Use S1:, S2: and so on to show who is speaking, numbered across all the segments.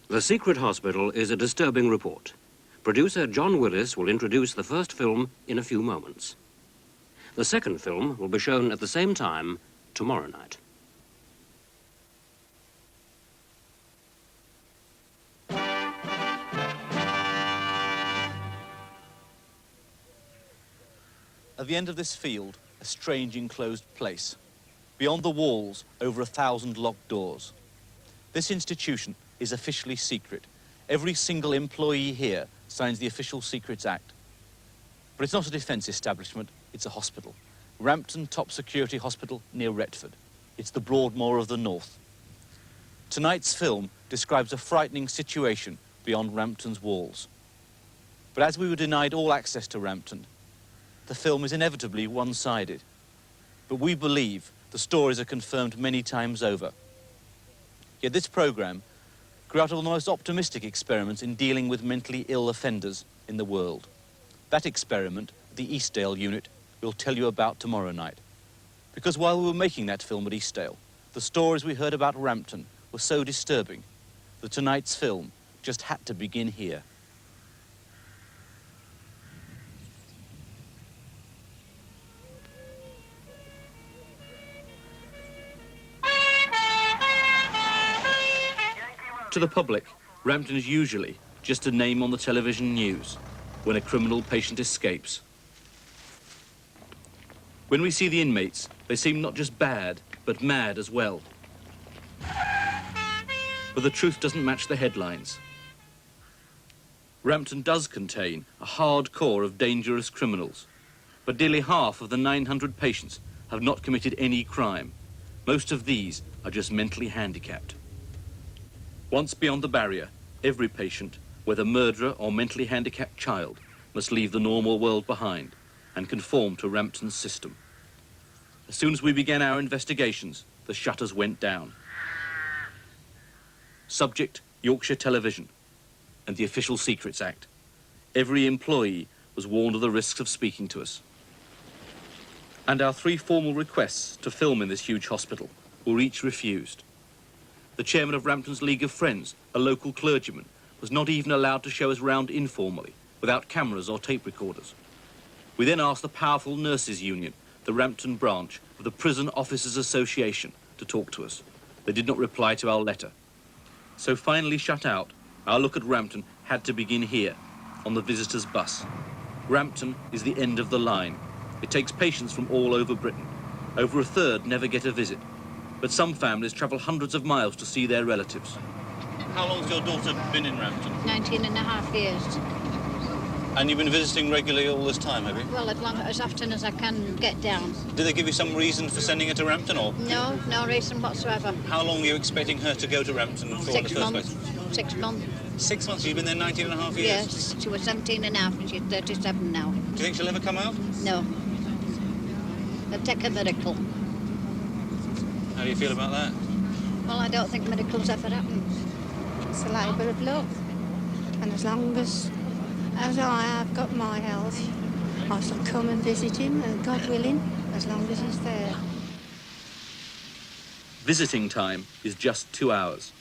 S1: The Secret Hospital is a disturbing report. Producer John Willis will introduce the first film in a few moments. The second film will be shown at the same time tomorrow night.
S2: At the end of this field, a strange enclosed place. Beyond the walls, over 1,000 locked doors. This institution is officially secret. Every single employee here signs the Official Secrets Act. But it's not a defence establishment, it's a hospital. Rampton Top Security Hospital near Retford. It's the Broadmoor of the North. Tonight's film describes a frightening situation beyond Rampton's walls. But as we were denied all access to Rampton, the film is inevitably one-sided. But we believe the stories are confirmed many times over. Yet this programme grew out of the most optimistic experiments in dealing with mentally ill offenders in the world. That experiment, the Eastdale unit, we'll tell you about tomorrow night. Because while we were making that film at Eastdale, the stories we heard about Rampton were so disturbing that tonight's film just had to begin here. To the public, Rampton is usually just a name on the television news when a criminal patient escapes. When we see the inmates, they seem not just bad, but mad as well. But the truth doesn't match the headlines. Rampton does contain a hard core of dangerous criminals, but nearly half of the 900 patients have not committed any crime. Most of these are just mentally handicapped. Once beyond the barrier, every patient, whether murderer or mentally handicapped child, must leave the normal world behind and conform to Rampton's system. As soon as we began our investigations, the shutters went down. Subject, Yorkshire Television and the Official Secrets Act. Every employee was warned of the risks of speaking to us. And our 3 formal requests to film in this huge hospital were each refused. The chairman of Rampton's League of Friends, a local clergyman, was not even allowed to show us round informally, without cameras or tape recorders. We then asked the powerful nurses' union, the Rampton branch of the Prison Officers Association, to talk to us. They did not reply to our letter. So finally shut out, our look at Rampton had to begin here, on the visitors' bus. Rampton is the end of the line. It takes patients from all over Britain. Over a third never get a visit. But some families travel hundreds of miles to see their relatives. How long has your daughter been in Rampton?
S3: 19.5 years.
S2: And you've been visiting regularly all this time, have you?
S3: Well, as often as I can get down.
S2: Did they give you some reason for sending her to Rampton, or?
S3: No, no reason whatsoever.
S2: How long were you expecting her to go to Rampton for in the first place?
S3: 6 months.
S2: 6 months? You've been there 19.5 years?
S3: Yes, she was 17.5 and she's 37 now.
S2: Do you think she'll ever come out?
S3: No. It'll take a miracle.
S2: How do you feel about that?
S3: Well, I don't think miracles ever happen.
S4: It's a labour of love. And as long as I have got my health, I shall come and visit him, and God willing, as long as he's there.
S2: Visiting time is just 2 hours.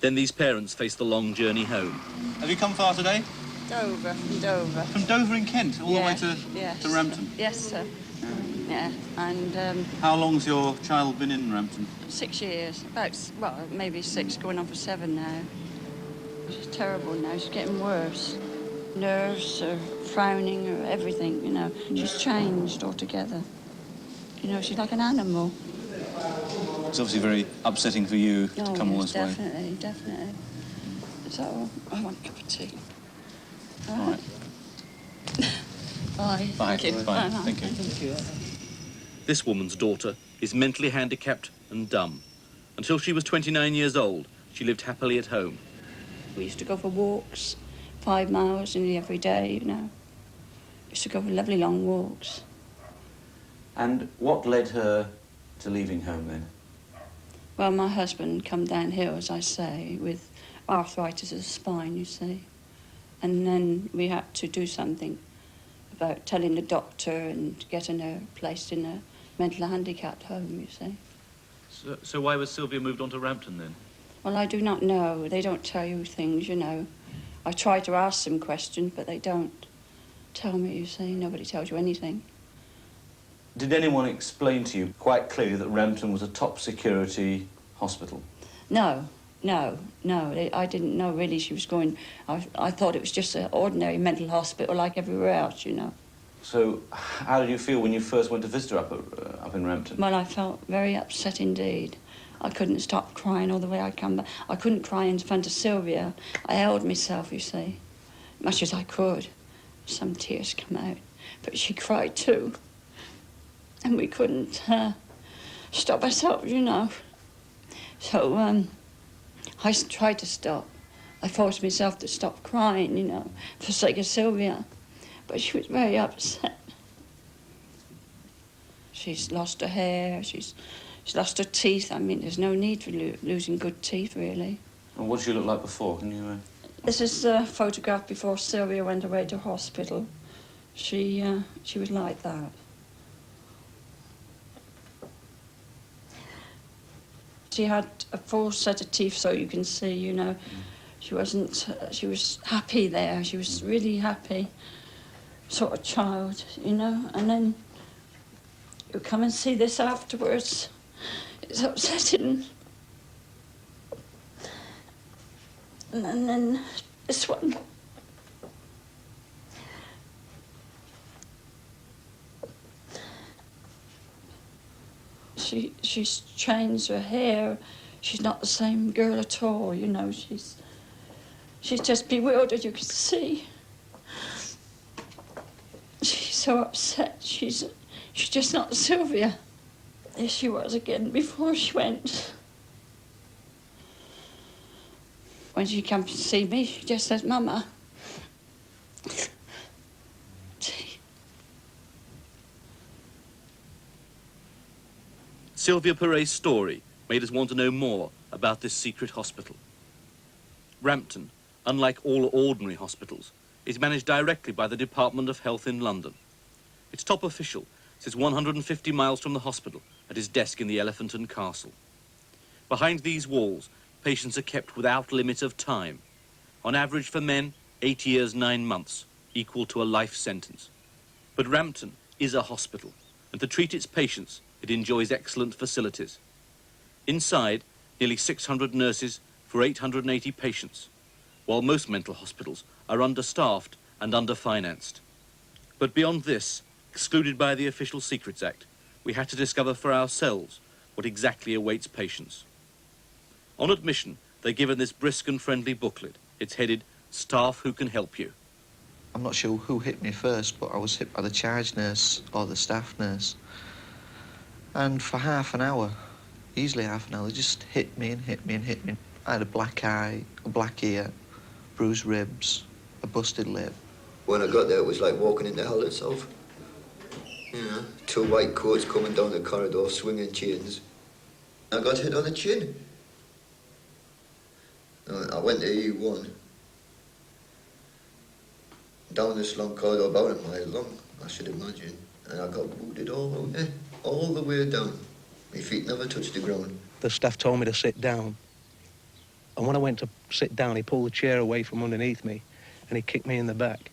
S2: Then these parents face the long journey home. Have you come far today?
S5: Dover, from Dover.
S2: From Dover in Kent, all the way to Rampton?
S5: Yes, sir. Yeah, and...
S2: How long's your child been in Rampton?
S5: 6 years. Well, maybe 6, going on for 7 now. She's terrible now. She's getting worse. Nerves are frowning, or everything, you know. She's changed altogether. You know, she's like an animal.
S2: It's obviously very upsetting for you to come all this way.
S5: Definitely, definitely. So, I want a cup of tea.
S2: All right.
S5: Bye.
S2: Bye.
S5: Thank you.
S2: Bye. Thank you.
S5: Thank you.
S2: This woman's daughter is mentally handicapped and dumb. Until she was 29 years old, she lived happily at home.
S5: We used to go for walks, 5 miles nearly every day, you know. We used to go for lovely long walks.
S6: And what led her to leaving home then?
S5: Well, my husband come down here, as I say, with arthritis of the spine, you see. And then we had to do something about telling the doctor and getting her placed in a mental handicapped home, you see.
S2: So why was Sylvia moved on to Rampton then?
S5: Well, I do not know. They don't tell you things, you know. I try to ask them questions, but they don't tell me, you see. Nobody tells you anything.
S6: Did anyone explain to you quite clearly that Rampton was a top security hospital?
S5: No. I didn't know really she was going... I thought it was just an ordinary mental hospital like everywhere else, you know.
S6: So how did you feel when you first went to visit her up in Rampton?
S5: Well, I felt very upset indeed. I couldn't stop crying all the way I come back. I couldn't cry in front of Sylvia. I held myself, you see, much as I could. Some tears come out, but she cried too. And we couldn't stop ourselves, you know. So I tried to stop. I forced myself to stop crying, you know, for the sake of Sylvia. But she was very upset. She's lost her hair, she's lost her teeth. I mean, there's no need for losing good teeth, really.
S6: And what did she look like before? Can you...
S5: This is a photograph before Sylvia went away to hospital. She was like that. She had a full set of teeth, so you can see, you know, she was happy there. She was really happy, sort of child, you know. And then you come and see this afterwards. It's upsetting. And then this one. She's changed her hair. She's not the same girl at all, you know. She's just bewildered, you can see. She's so upset. She's just not Sylvia. There she was again before she went. When she comes to see me, she just says, "Mama."
S2: Sylvia Perret's story made us want to know more about this secret hospital. Rampton, unlike all ordinary hospitals, is managed directly by the Department of Health in London. Its top official sits 150 miles from the hospital at his desk in the Elephant and Castle. Behind these walls, patients are kept without limit of time. On average for men, 8 years, 9 months, equal to a life sentence. But Rampton is a hospital, and to treat its patients, it enjoys excellent facilities. Inside, nearly 600 nurses for 880 patients, while most mental hospitals are understaffed and underfinanced. But beyond this, excluded by the Official Secrets Act, we had to discover for ourselves what exactly awaits patients. On admission, they're given this brisk and friendly booklet. It's headed, "Staff Who Can Help You."
S7: I'm not sure who hit me first, but I was hit by the charge nurse or the staff nurse. And for half an hour, easily half an hour, they just hit me and hit me and hit me. I had a black eye, a black ear, bruised ribs, a busted lip.
S8: When I got there, it was like walking into hell itself. You know, 2 white coats coming down the corridor, swinging chains. I got hit on the chin. I went to E1. Down this long corridor, about a mile long, I should imagine. And I got wounded all the way down. My feet never touched the ground.
S9: The staff told me to sit down. And when I went to sit down, he pulled the chair away from underneath me and he kicked me in the back.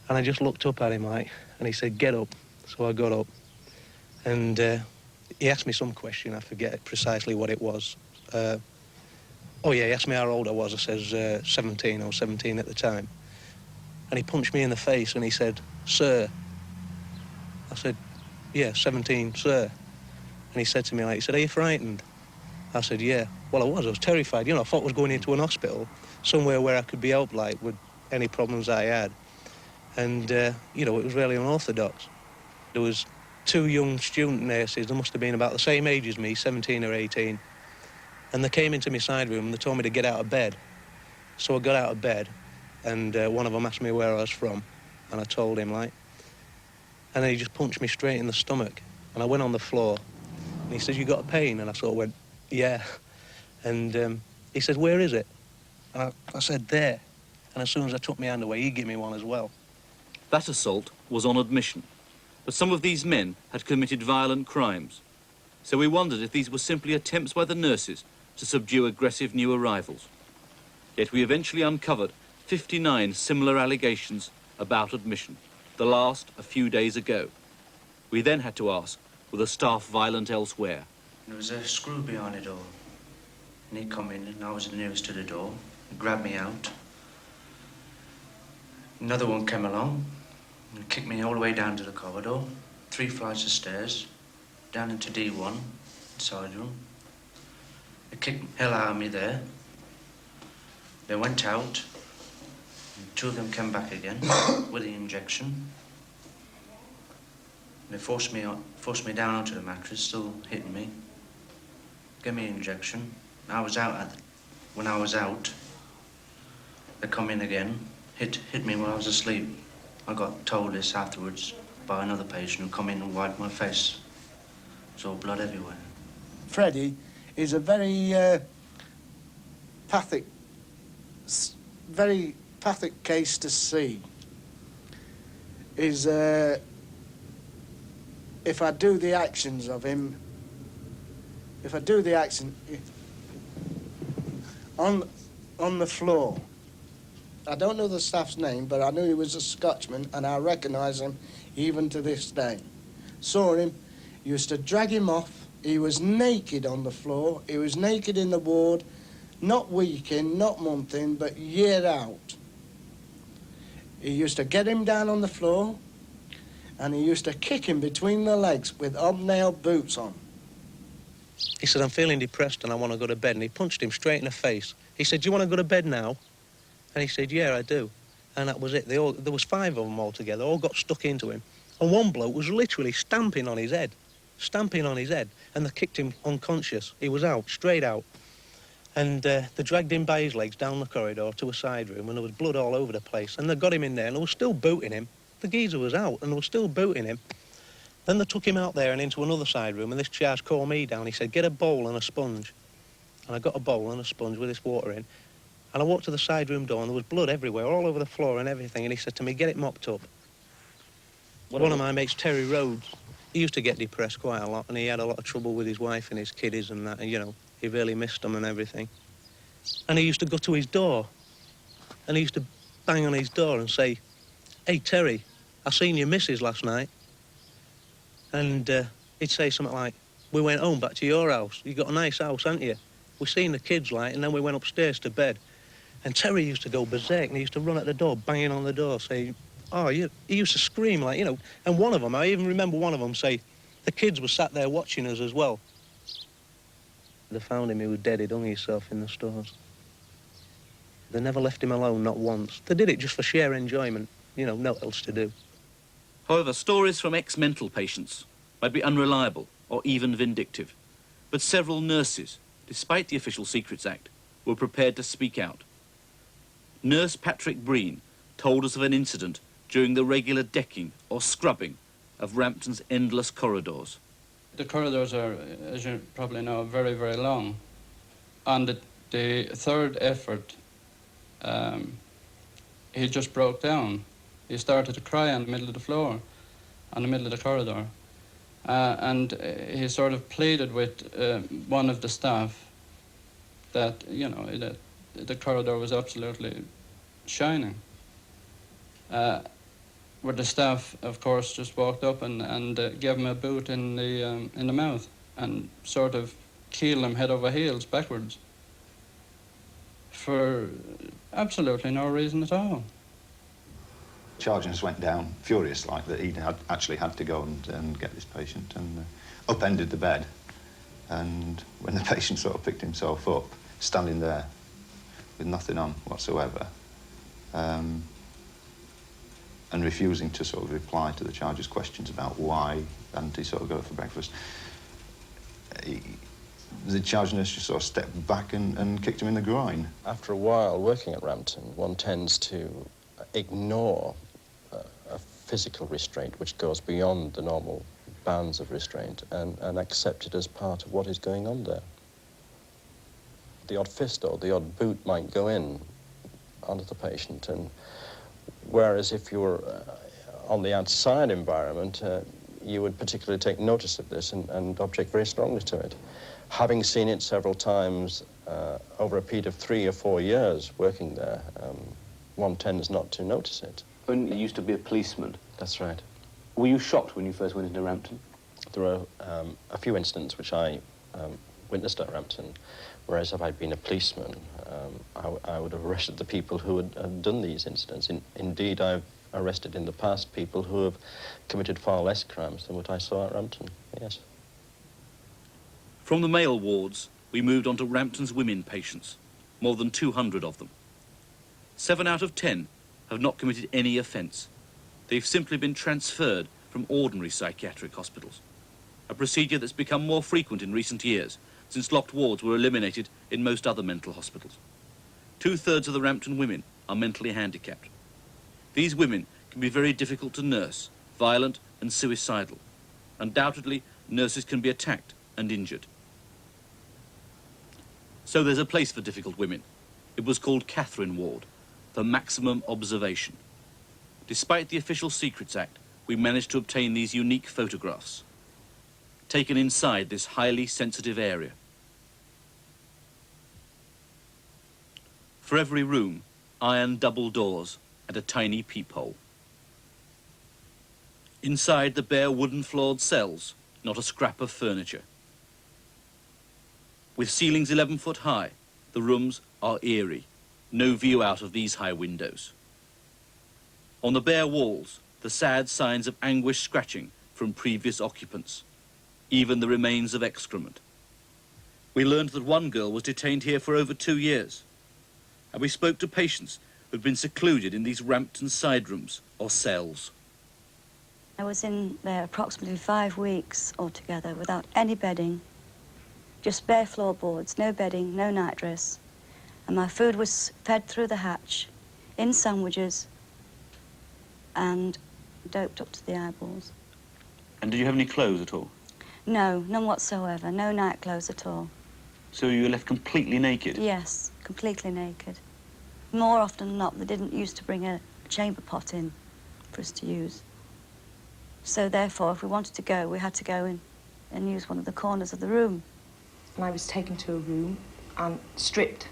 S9: And I just looked up at him like, and he said, "Get up." So I got up. And he asked me some question, I forget precisely what it was. Oh yeah, he asked me how old I was. I says 17, I was 17 at the time. And he punched me in the face and he said, "Sir." I said, "Yeah, 17, sir." And he said to me, like, he said, "Are you frightened?" I said, "Yeah." Well, I was terrified. You know, I thought I was going into an hospital, somewhere where I could be helped, like, with any problems I had. And, you know, it was really unorthodox. There was 2 young student nurses, they must have been about the same age as me, 17 or 18. And they came into my side room and they told me to get out of bed. So I got out of bed, and one of them asked me where I was from, and I told him, like. And then he just punched me straight in the stomach. And I went on the floor, and he said, "You got a pain?" And I sort of went, "Yeah." And he said, "Where is it?" And I said, "There." And as soon as I took my hand away, he gave me one as well.
S2: That assault was on admission, but some of these men had committed violent crimes. So we wondered if these were simply attempts by the nurses to subdue aggressive new arrivals. Yet we eventually uncovered 59 similar allegations about admission, the last a few days ago. We then had to ask, were the staff violent elsewhere?
S7: There was a screw behind the door, and he'd come in, and I was the nearest to the door. He grabbed me out. Another one came along and kicked me all the way down to the corridor, 3 flights of stairs, down into D1, side room. They kicked the hell out of me there. They went out, and 2 of them came back again with the injection. They forced me down onto the mattress, still hitting me. Gave me an injection. I was out when I was out. They come in again, hit me when I was asleep. I got told this afterwards by another patient who come in and wiped my face. There's all blood everywhere.
S10: Freddie is a very pathic case to see. If I do the actions of him, on the floor, I don't know the staff's name, but I knew he was a Scotchman, and I recognise him even to this day. Saw him, used to drag him off. He was naked on the floor. He was naked in the ward, not week in, not month in, but year out. He used to get him down on the floor, and he used to kick him between the legs with hobnail boots on.
S9: He said, I'm feeling depressed and I want to go to bed. And he punched him straight in the face. He said, do you want to go to bed now? And he said, yeah, I do. And that was it. There was 5 of them all together, all got stuck into him. And one bloke was literally stamping on his head. And they kicked him unconscious. He was out, straight out. And they dragged him by his legs down the corridor to a side room, and there was blood all over the place. And they got him in there, and they were still booting him. The geezer was out, and they were still booting him. Then they took him out there and into another side room, and this charge called me down. He said, get a bowl and a sponge. And I got a bowl and a sponge with this water in. And I walked to the side room door, and there was blood everywhere, all over the floor and everything. And he said to me, get it mopped up. One of my mates, Terry Rhodes, he used to get depressed quite a lot, and he had a lot of trouble with his wife and his kiddies and that, and, you know, he really missed them and everything. And he used to go to his door, and he used to bang on his door and say, hey, Terry, I seen your missus last night. And he'd say something like, we went home back to your house. You got a nice house, haven't you? We seen the kids, like, and then we went upstairs to bed. And Terry used to go berserk, and he used to run at the door, banging on the door, saying, oh, he used to scream, like, you know. And one of them, I even remember one of them say, the kids were sat there watching us as well. They found him, he was dead, he'd hung himself in the stores. They never left him alone, not once. They did it just for sheer enjoyment, you know, nothing else to do.
S2: However, stories from ex-mental patients might be unreliable or even vindictive. But several nurses, despite the Official Secrets Act, were prepared to speak out. Nurse Patrick Breen told us of an incident during the regular decking or scrubbing of Rampton's endless corridors.
S11: The corridors are, as you probably know, very, very long. On the 3rd effort, he just broke down. He started to cry on the middle of the floor, on the middle of the corridor. And he sort of pleaded with one of the staff that, you know, the corridor was absolutely shining. Where the staff, of course, just walked up and gave him a boot in the mouth and sort of keeled him head over heels backwards for absolutely no reason at all.
S12: Charge just went down furious, like that he actually had to go and get this patient, and upended the bed. And when the patient sort of picked himself up, standing there with nothing on whatsoever, and refusing to sort of reply to the charge's questions about why hadn't he sort of got up for breakfast, the charge nurse just sort of stepped back and kicked him in the groin.
S13: After a while working at Rampton, one tends to ignore a physical restraint which goes beyond the normal bounds of restraint and accept it as part of what is going on there. The odd fist or the odd boot might go in onto the patient, and whereas if you were on the outside environment, you would particularly take notice of this and object very strongly to it. Having seen it several times over a period of 3 or 4 years working there, one tends not to notice it.
S6: And you used to be a policeman.
S13: That's right.
S6: Were you shocked when you first went into Rampton?
S13: There were a few incidents which I witnessed at Rampton, whereas if I'd been a policeman, I would have arrested the people who had done these incidents. Indeed, I've arrested in the past people who have committed far less crimes than what I saw at Rampton, yes.
S2: From the male wards, we moved on to Rampton's women patients, more than 200 of them. 7 out of 10 have not committed any offence. They've simply been transferred from ordinary psychiatric hospitals, a procedure that's become more frequent in recent years, since locked wards were eliminated in most other mental hospitals. 2/3 of the Rampton women are mentally handicapped. These women can be very difficult to nurse, violent and suicidal. Undoubtedly, nurses can be attacked and injured. So there's a place for difficult women. It was called Catherine Ward, for maximum observation. Despite the Official Secrets Act, we managed to obtain these unique photographs, taken inside this highly sensitive area. For every room, iron double doors and a tiny peephole. Inside the bare wooden floored cells, not a scrap of furniture. With ceilings 11 foot high, the rooms are eerie. No view out of these high windows. On the bare walls, the sad signs of anguish scratching from previous occupants, even the remains of excrement. We learned that one girl was detained here for over 2 years, and we spoke to patients who'd been secluded in these Rampton side rooms or cells.
S5: I was in there approximately 5 weeks altogether without any bedding, just bare floorboards, no bedding, no nightdress, and my food was fed through the hatch in sandwiches and doped up to the eyeballs.
S6: And did you have any clothes at all?
S5: No, none whatsoever, no night clothes at all.
S6: So you were left completely naked?
S5: Yes, completely naked. More often than not, they didn't used to bring a chamber pot in for us to use. So therefore, if we wanted to go, we had to go in and use one of the corners of the room.
S14: And I was taken to a room and stripped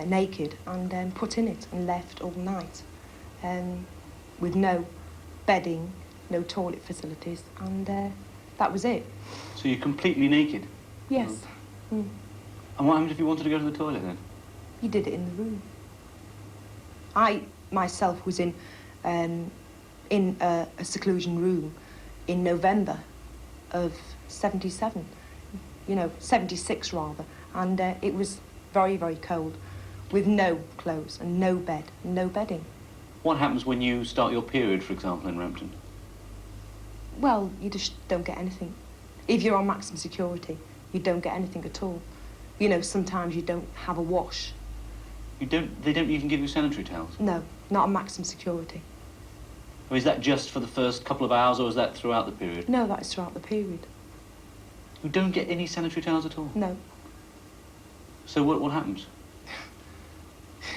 S14: naked and put in it and left all night with no bedding, no toilet facilities, and that was it.
S6: So you're completely naked?
S14: Yes. Mm.
S6: And what happened if you wanted to go to the toilet then?
S14: You did it in the room. I myself was in a seclusion room in November of 77, 76 rather, and it was very, very cold, with no clothes and no bed, no bedding.
S6: What happens when you start your period, for example, in Rampton?
S14: Well, you just don't get anything. If you're on maximum security, you don't get anything at all. Sometimes you don't have a wash.
S6: They don't even give you sanitary towels?
S14: No, not on maximum security.
S6: Or is that just for the first couple of hours, or is that throughout the period?
S14: No, that is throughout the period.
S6: You don't get any sanitary towels at all?
S14: No.
S6: So what happens?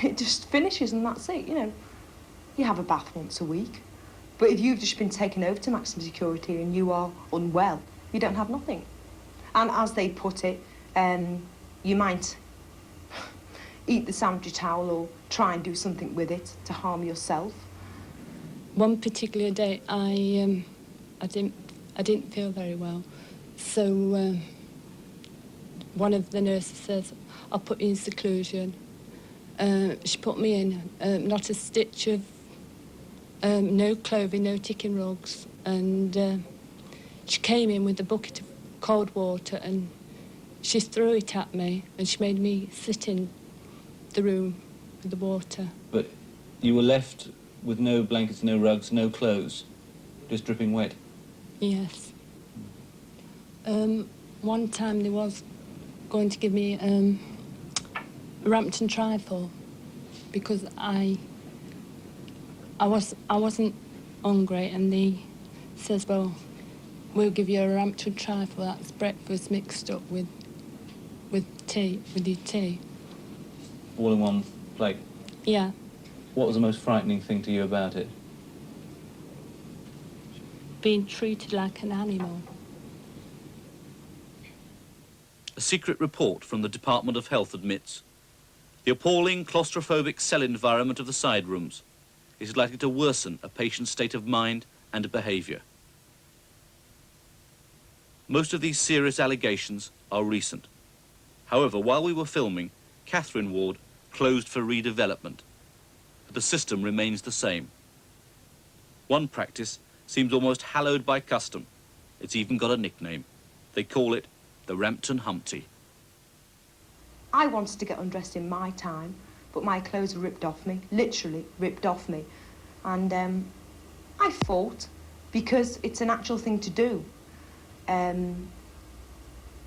S14: It just finishes and that's it, You have a bath once a week. But if you've just been taken over to maximum security and you are unwell, you don't have nothing. And as they put it, you might eat the sanitary towel or try and do something with it to harm yourself.
S15: One particular day, I didn't feel very well, so one of the nurses says, "I'll put you in seclusion." She put me in, not a stitch of, no clothing, no ticking rugs, and she came in with a bucket of cold water and she threw it at me and she made me sit in the room with the water.
S6: But you were left with no blankets, no rugs, no clothes, just dripping wet?
S15: Yes. One time they was going to give me a Rampton trifle because I wasn't hungry, and they says, well, we'll give you a Rampton trifle, that's breakfast mixed up with tea, with your tea.
S6: All in one plate?
S15: Yeah.
S6: What was the most frightening thing to you about it?
S15: being treated like an animal.
S2: A secret report from the Department of Health admits the appalling claustrophobic cell environment of the side rooms is likely to worsen a patient's state of mind and behaviour. Most of these serious allegations are recent. However, while we were filming, Catherine Ward closed for redevelopment, but the system remains the same. One practice seems almost hallowed by custom. It's even got a nickname. They call it the Rampton Humpty.
S14: I wanted to get undressed in my time, but my clothes were ripped off me, literally ripped off me. And I fought because it's an actual thing to do. And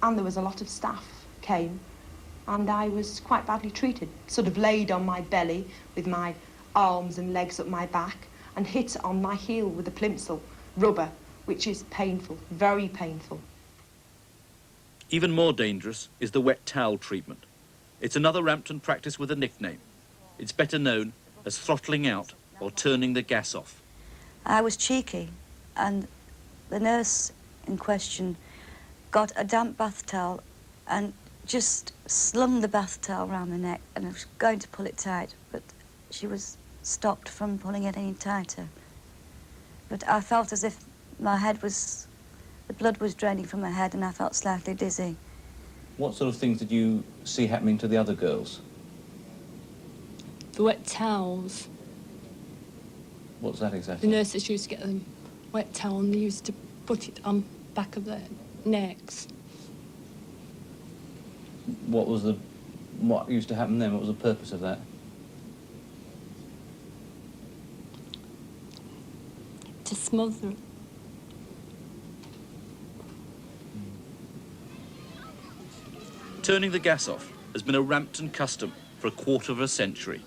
S14: there was a lot of staff came, and I was quite badly treated. Sort of laid on my belly with my arms and legs up my back and hit on my heel with a plimsoll, rubber, which is painful, very painful.
S2: Even more dangerous is the wet towel treatment. It's another Rampton practice with a nickname. It's better known as throttling out or turning the gas off.
S16: I was cheeky, and the nurse in question got a damp bath towel and just slung the bath towel around the neck, and I was going to pull it tight, but she was stopped from pulling it any tighter. But I felt as if my head was, the blood was draining from my head, and I felt slightly dizzy.
S6: What sort of things did you see happening to the other girls?
S15: The wet towels.
S6: What's that exactly?
S15: The nurses used to get them wet towel and they used to put it on back of their necks.
S6: What used to happen then? What was the purpose of that?
S15: To smother it.
S2: Turning the gas off has been a Rampton custom for a quarter of a century.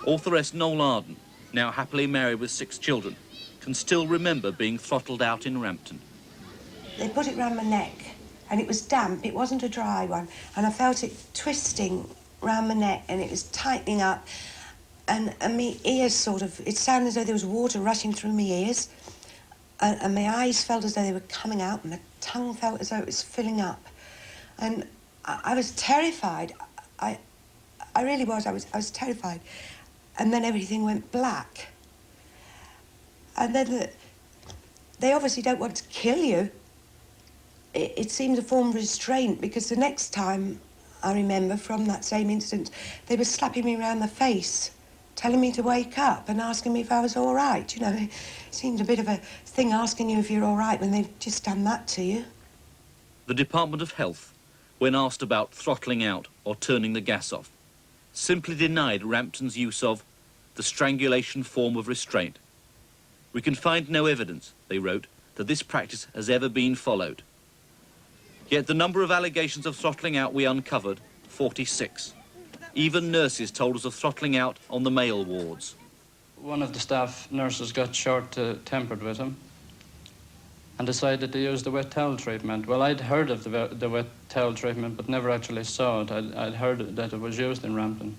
S2: Authoress Noel Arden, now happily married with 6 children, can still remember being throttled out in Rampton.
S17: They put it round my neck, and it was damp, it wasn't a dry one, and I felt it twisting round my neck, and it was tightening up, and my ears sort of, it sounded as though there was water rushing through my ears, and my eyes felt as though they were coming out, and my tongue felt as though it was filling up. And I was terrified. I really was. I was terrified. And then everything went black. And then they obviously don't want to kill you. It seemed a form of restraint, because the next time I remember from that same incident, they were slapping me around the face, telling me to wake up and asking me if I was all right. You know, it seemed a bit of a thing asking you if you're all right when they've just done that to you.
S2: The Department of Health, when asked about throttling out or turning the gas off, simply denied Rampton's use of the strangulation form of restraint. We can find no evidence, they wrote, that this practice has ever been followed. Yet the number of allegations of throttling out we uncovered, 46. Even nurses told us of throttling out on the male wards.
S11: One of the staff nurses got short-tempered with him and decided to use the wet towel treatment. Well, I'd heard of the wet towel treatment, but never actually saw it. I'd heard that it was used in Rampton.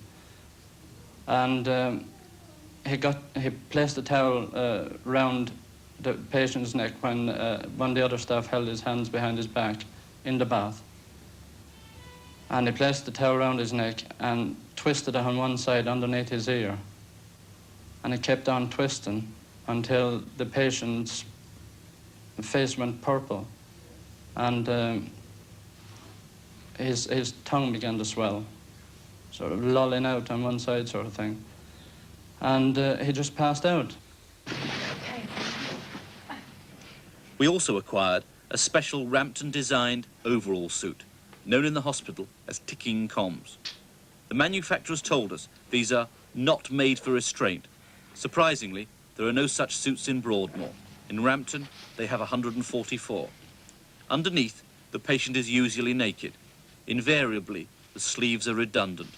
S11: And he placed the towel round the patient's neck when one of the other staff held his hands behind his back in the bath. And he placed the towel around his neck and twisted it on one side underneath his ear. And he kept on twisting until the patient's face went purple, and his tongue began to swell, sort of lolling out on one side sort of thing. And he just passed out.
S2: We also acquired a special Rampton-designed overall suit, known in the hospital as ticking comms. The manufacturers told us these are not made for restraint. Surprisingly, there are no such suits in Broadmoor. In Rampton, they have 144. Underneath, the patient is usually naked. Invariably, the sleeves are redundant.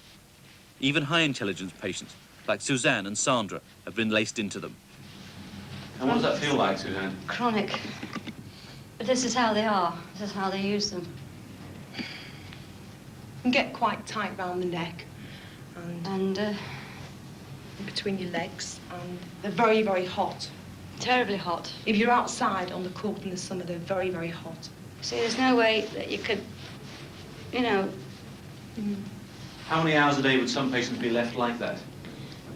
S2: Even high-intelligence patients, like Suzanne and Sandra, have been laced into them.
S6: And what does that feel like, Suzanne?
S5: Chronic. But this is how they are. This is how they use them.
S14: And get quite tight round the neck. And
S5: in
S14: between your legs. And they're very, very hot.
S5: Terribly hot.
S14: If you're outside on the court in the summer, they're very, very hot.
S5: See, there's no way that you could, you know...
S2: How many hours a day would some patients be left like that?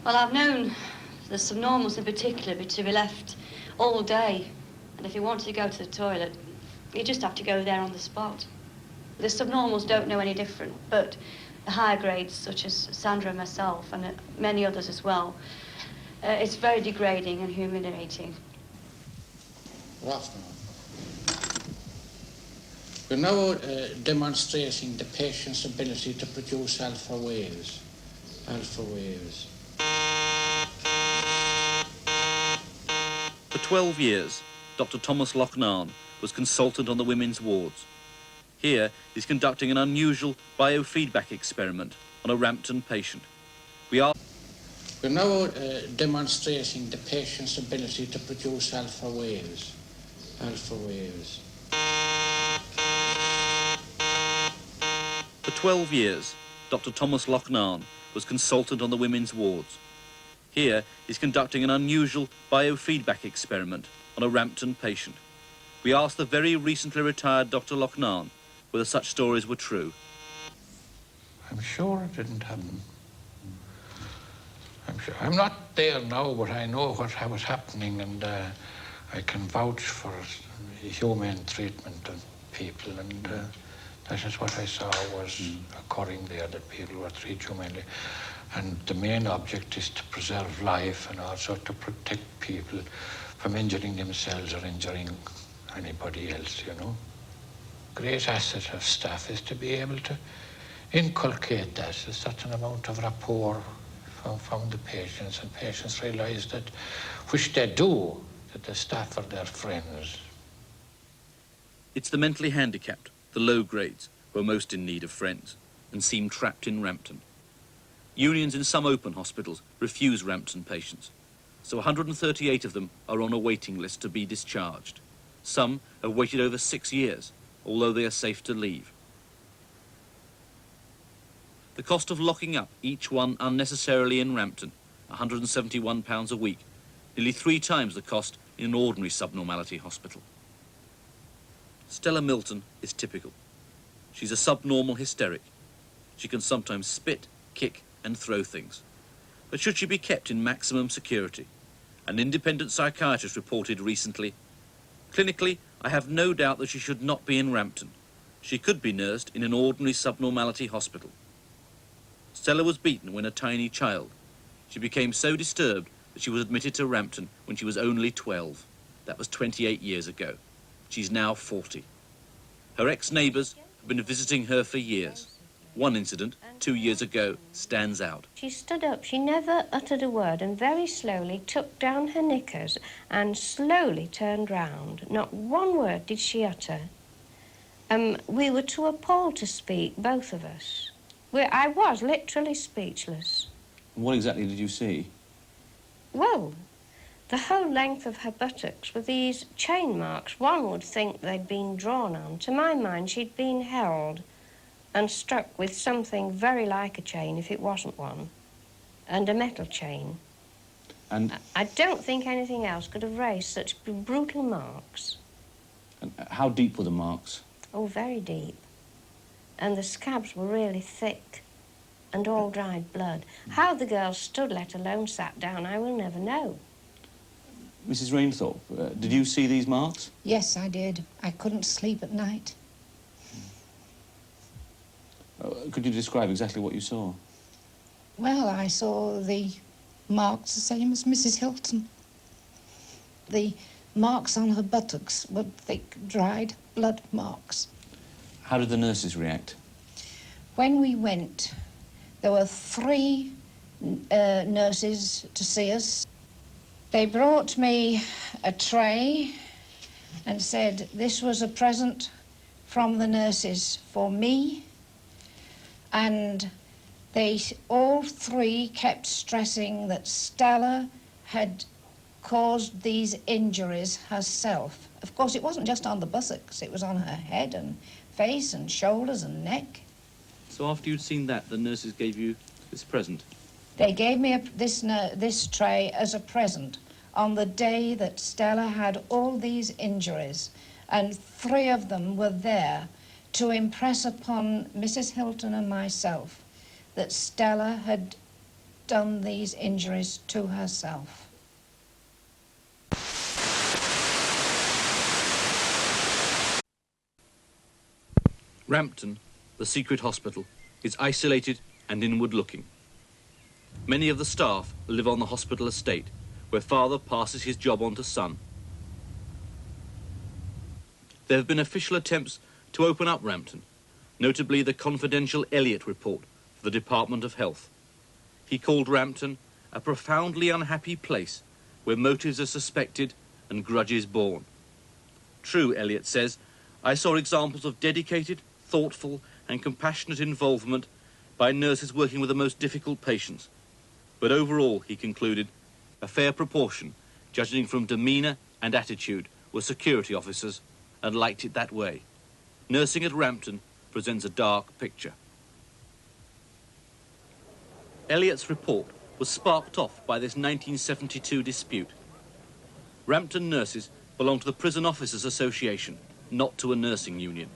S5: Well, I've known the subnormals in particular to be left all day. And if you wanted to go to the toilet, you just have to go there on the spot. The subnormals don't know any different, but the higher grades, such as Sandra and myself, and many others as well, it's very degrading and humiliating.
S18: Good afternoon. We're now demonstrating the patient's ability to produce alpha waves. Alpha waves.
S2: For 12 years, Dr. Thomas Loughnane was consultant on the women's wards. Here, he's conducting an unusual biofeedback experiment on a Rampton patient.
S18: We're now demonstrating the patient's ability to produce alpha waves. Alpha waves.
S2: For 12 years, Dr. Thomas Loughnane was consultant on the women's wards. Here, he's conducting an unusual biofeedback experiment on a Rampton patient. We asked the very recently retired Dr. Loughnane whether such stories were true.
S18: I'm sure it didn't happen. I'm not there now, but I know what was happening, and I can vouch for humane treatment of people, and that is what I saw was occurring there, that people were treated humanely. And the main object is to preserve life and also to protect people from injuring themselves or injuring anybody else, you know. Great asset of staff is to be able to inculcate that, a certain amount of rapport from the patients, and patients realise that, which they do, that the staff are their friends.
S2: It's the mentally handicapped, the low grades, who are most in need of friends and seem trapped in Rampton. Unions in some open hospitals refuse Rampton patients, so 138 of them are on a waiting list to be discharged. Some have waited over 6 years, although they are safe to leave. The cost of locking up each one unnecessarily in Rampton, £171 a week, nearly 3 times the cost in an ordinary subnormality hospital. Stella Milton is typical. She's a subnormal hysteric. She can sometimes spit, kick and throw things. But should she be kept in maximum security? An independent psychiatrist reported recently, "Clinically, I have no doubt that she should not be in Rampton. She could be nursed in an ordinary subnormality hospital." Stella was beaten when a tiny child. She became so disturbed that she was admitted to Rampton when she was only 12. That was 28 years ago. She's now 40. Her ex-neighbours have been visiting her for years. One incident, 2 years ago, stands out.
S19: She stood up, she never uttered a word, and very slowly took down her knickers and slowly turned round. Not one word did she utter. We were too appalled to speak, both of us. I was literally speechless.
S2: What exactly did you see?
S19: Well, the whole length of her buttocks were these chain marks. One would think they'd been drawn on. To my mind, she'd been held and struck with something very like a chain, if it wasn't one, and a metal chain.
S2: And
S19: I don't think anything else could have raised such brutal marks.
S2: And how deep were the marks?
S19: Oh, very deep. And the scabs were really thick and all dried blood. How the girl stood, let alone sat down, I will never know.
S2: Mrs. Rainthorpe, did you see these marks?
S20: Yes, I did. I couldn't sleep at night.
S2: Could you describe exactly what you saw?
S20: Well, I saw the marks the same as Mrs. Hilton. The marks on her buttocks were thick, dried blood marks.
S2: How did the nurses react?
S20: When we went, there were 3 nurses to see us. They brought me a tray and said this was a present from the nurses for me, and they all 3 kept stressing that Stella had caused these injuries herself. Of course, it wasn't just on the buttocks, it was on her head and face and shoulders and neck.
S2: So after you'd seen that, the nurses gave you this present?
S20: They gave me this tray as a present on the day that Stella had all these injuries, and 3 of them were there to impress upon Mrs. Hilton and myself that Stella had done these injuries to herself.
S2: Rampton, the secret hospital, is isolated and inward-looking. Many of the staff live on the hospital estate, where father passes his job on to son. There have been official attempts to open up Rampton, notably the confidential Elliot report for the Department of Health. He called Rampton a profoundly unhappy place where motives are suspected and grudges born. True, Elliot says, I saw examples of dedicated, thoughtful and compassionate involvement by nurses working with the most difficult patients. But overall, he concluded, a fair proportion, judging from demeanour and attitude, were security officers and liked it that way. Nursing at Rampton presents a dark picture. Elliot's report was sparked off by this 1972 dispute. Rampton nurses belong to the Prison Officers Association, not to a nursing union.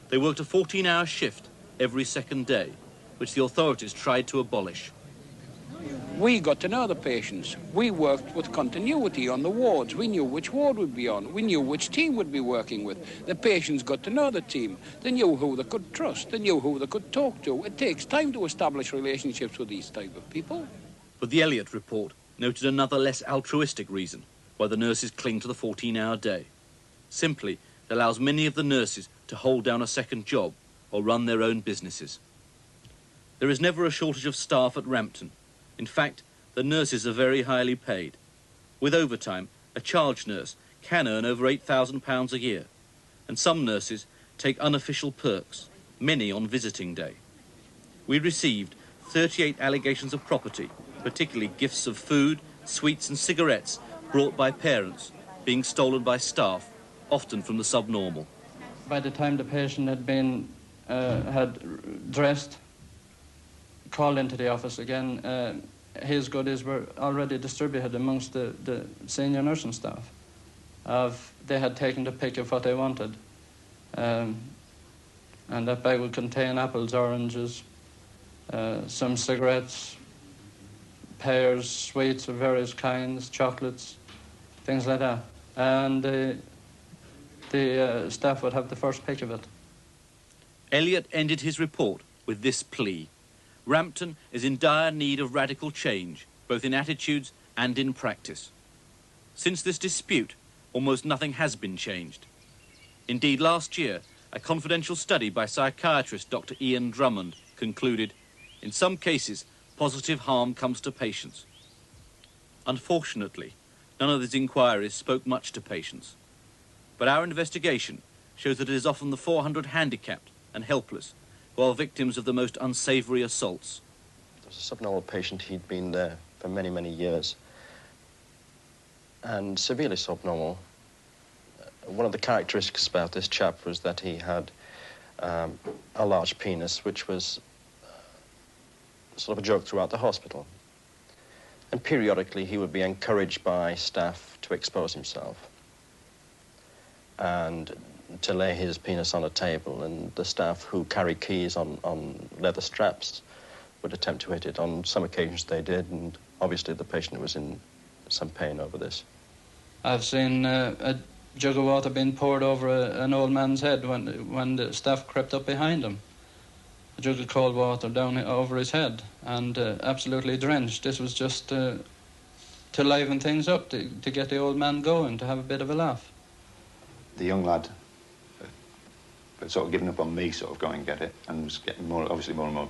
S2: They worked a 14-hour shift every second day, which the authorities tried to abolish.
S21: We got to know the patients. We worked with continuity on the wards. We knew which ward would be on. We knew which team would be working with. The patients got to know the team. They knew who they could trust. They knew who they could talk to. It takes time to establish relationships with these type of people.
S2: But the Elliot report noted another less altruistic reason why the nurses cling to the 14-hour day. Simply, it allows many of the nurses to hold down a second job or run their own businesses. There is never a shortage of staff at Rampton. In fact, the nurses are very highly paid. With overtime, a charge nurse can earn over £8,000 a year, and some nurses take unofficial perks, many on visiting day. We received 38 allegations of property, particularly gifts of food, sweets and cigarettes brought by parents, being stolen by staff, often from the subnormal.
S11: By the time the patient had been had dressed, called into the office again, his goodies were already distributed amongst the senior nursing staff. They had taken the pick of what they wanted. And that bag would contain apples, oranges, some cigarettes, pears, sweets of various kinds, chocolates, things like that. And the staff would have the first pick of it.
S2: Elliot ended his report with this plea. Rampton is in dire need of radical change, both in attitudes and in practice. Since this dispute, almost nothing has been changed. Indeed, last year, a confidential study by psychiatrist Dr. Ian Drummond concluded, in some cases, positive harm comes to patients. Unfortunately, none of these inquiries spoke much to patients. But our investigation shows that it is often the 400 handicapped and helpless who are victims of the most unsavoury assaults.
S13: There was a subnormal patient. He'd been there for many, many years, and severely subnormal. One of the characteristics about this chap was that he had a large penis, which was sort of a joke throughout the hospital. And periodically he would be encouraged by staff to expose himself and to lay his penis on a table, and the staff who carry keys on leather straps would attempt to hit it. On some occasions they did, and obviously the patient was in some pain over this.
S11: I've seen a jug of water being poured over an old man's head when the staff crept up behind him. A jug of cold water down over his head and absolutely drenched. This was just to liven things up, to get the old man going, to have a bit of a laugh.
S12: The young lad had sort of given up on me, sort of going and get it, and was getting obviously more and more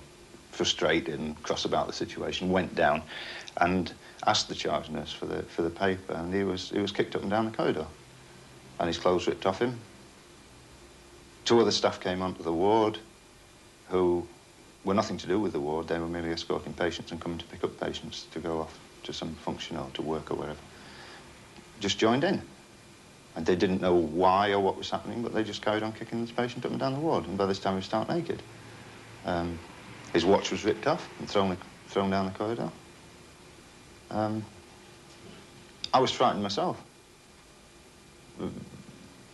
S12: frustrated and cross about the situation. Went down and asked the charge nurse for the paper, and he was kicked up and down the corridor, and his clothes ripped off him. 2 other staff came onto the ward who were nothing to do with the ward. They were merely escorting patients and coming to pick up patients to go off to some function or to work or whatever. Just joined in. And they didn't know why or what was happening, but they just carried on kicking this patient up and down the ward, and by this time he was stark naked. His watch was ripped off and thrown down the corridor. I was frightened myself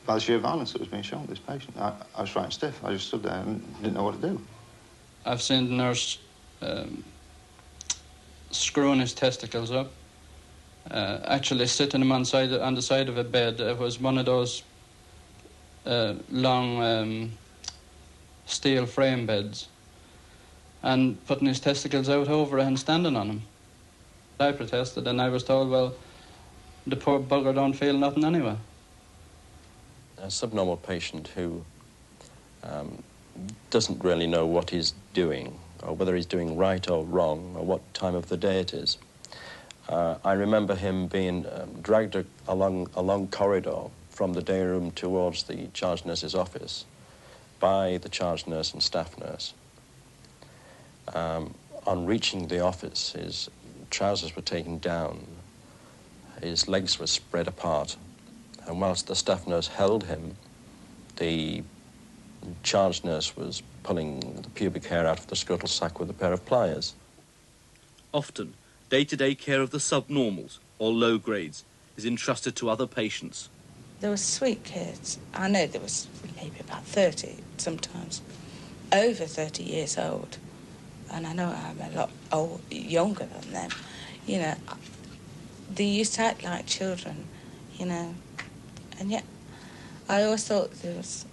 S12: by the sheer violence that was being shown to this patient. I was frightened stiff. I just stood there and didn't know what to do.
S11: I've seen the nurse screwing his testicles up, actually sitting him on the side of a bed. It was one of those long steel frame beds, and putting his testicles out over it and standing on them. I protested, and I was told, well, the poor bugger don't feel nothing anyway.
S13: A subnormal patient who doesn't really know what he's doing, or whether he's doing right or wrong, or what time of the day it is. I remember him being dragged along a long corridor from the day room towards the charge nurse's office by the charge nurse and staff nurse. On reaching the office, his trousers were taken down, his legs were spread apart, and whilst the staff nurse held him, the charge nurse was pulling the pubic hair out of the scrotal sac with a pair of pliers.
S2: Often, day-to-day care of the subnormals, or low grades, is entrusted to other patients.
S1: There were sweet kids. I know there was maybe about 30 sometimes, over 30 years old. And I know I'm a lot younger than them. You know, they used to act like children, you know. And yet, I always thought there was...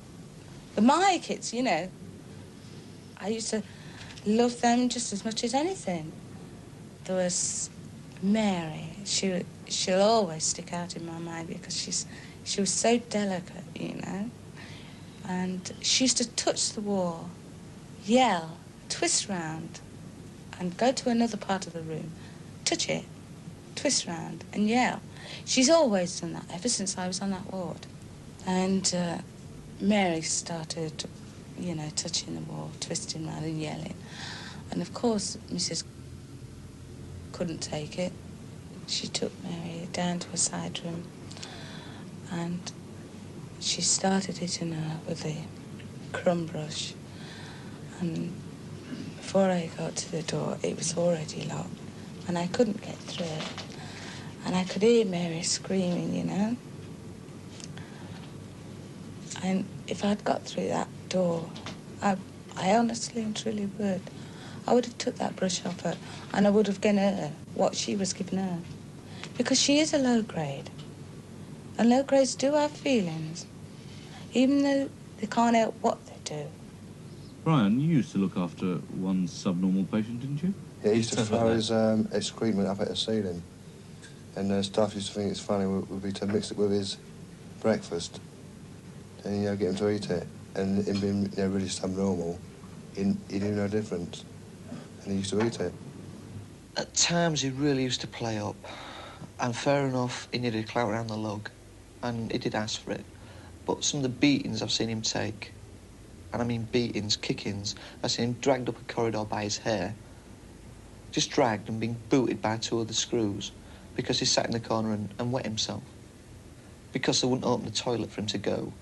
S1: But my kids, you know, I used to love them just as much as anything. There was Mary. She'll always stick out in my mind because she was so delicate, you know. And she used to touch the wall, yell, twist round, and go to another part of the room, touch it, twist round, and yell. She's always done that ever since I was on that ward. And Mary started, you know, touching the wall, twisting round and yelling. And of course, Mrs. couldn't take it. She took Mary down to a side room and she started hitting her with a crumb brush. And before I got to the door, it was already locked and I couldn't get through it. And I could hear Mary screaming, you know. And if I'd got through that door, I honestly and truly would. I would have took that brush off her and I would have given her what she was giving her. Because she is a low grade. And low grades do have feelings, even though they can't help what they do.
S2: Brian, you used to look after one subnormal patient, didn't you?
S22: Yeah, he used to throw his excrement up at the ceiling. And staff used to think it's funny would be to mix it with his breakfast and, you know, get him to eat it. And him being, you know, really subnormal, he knew no difference. And he used to eat it.
S7: At times, he really used to play up. And fair enough, he needed to clout around the lug. And he did ask for it. But some of the beatings I've seen him take, and I mean beatings, kickings, I've seen him dragged up a corridor by his hair, just dragged and being booted by two other screws because he sat in the corner and wet himself. Because they wouldn't open the toilet for him to go.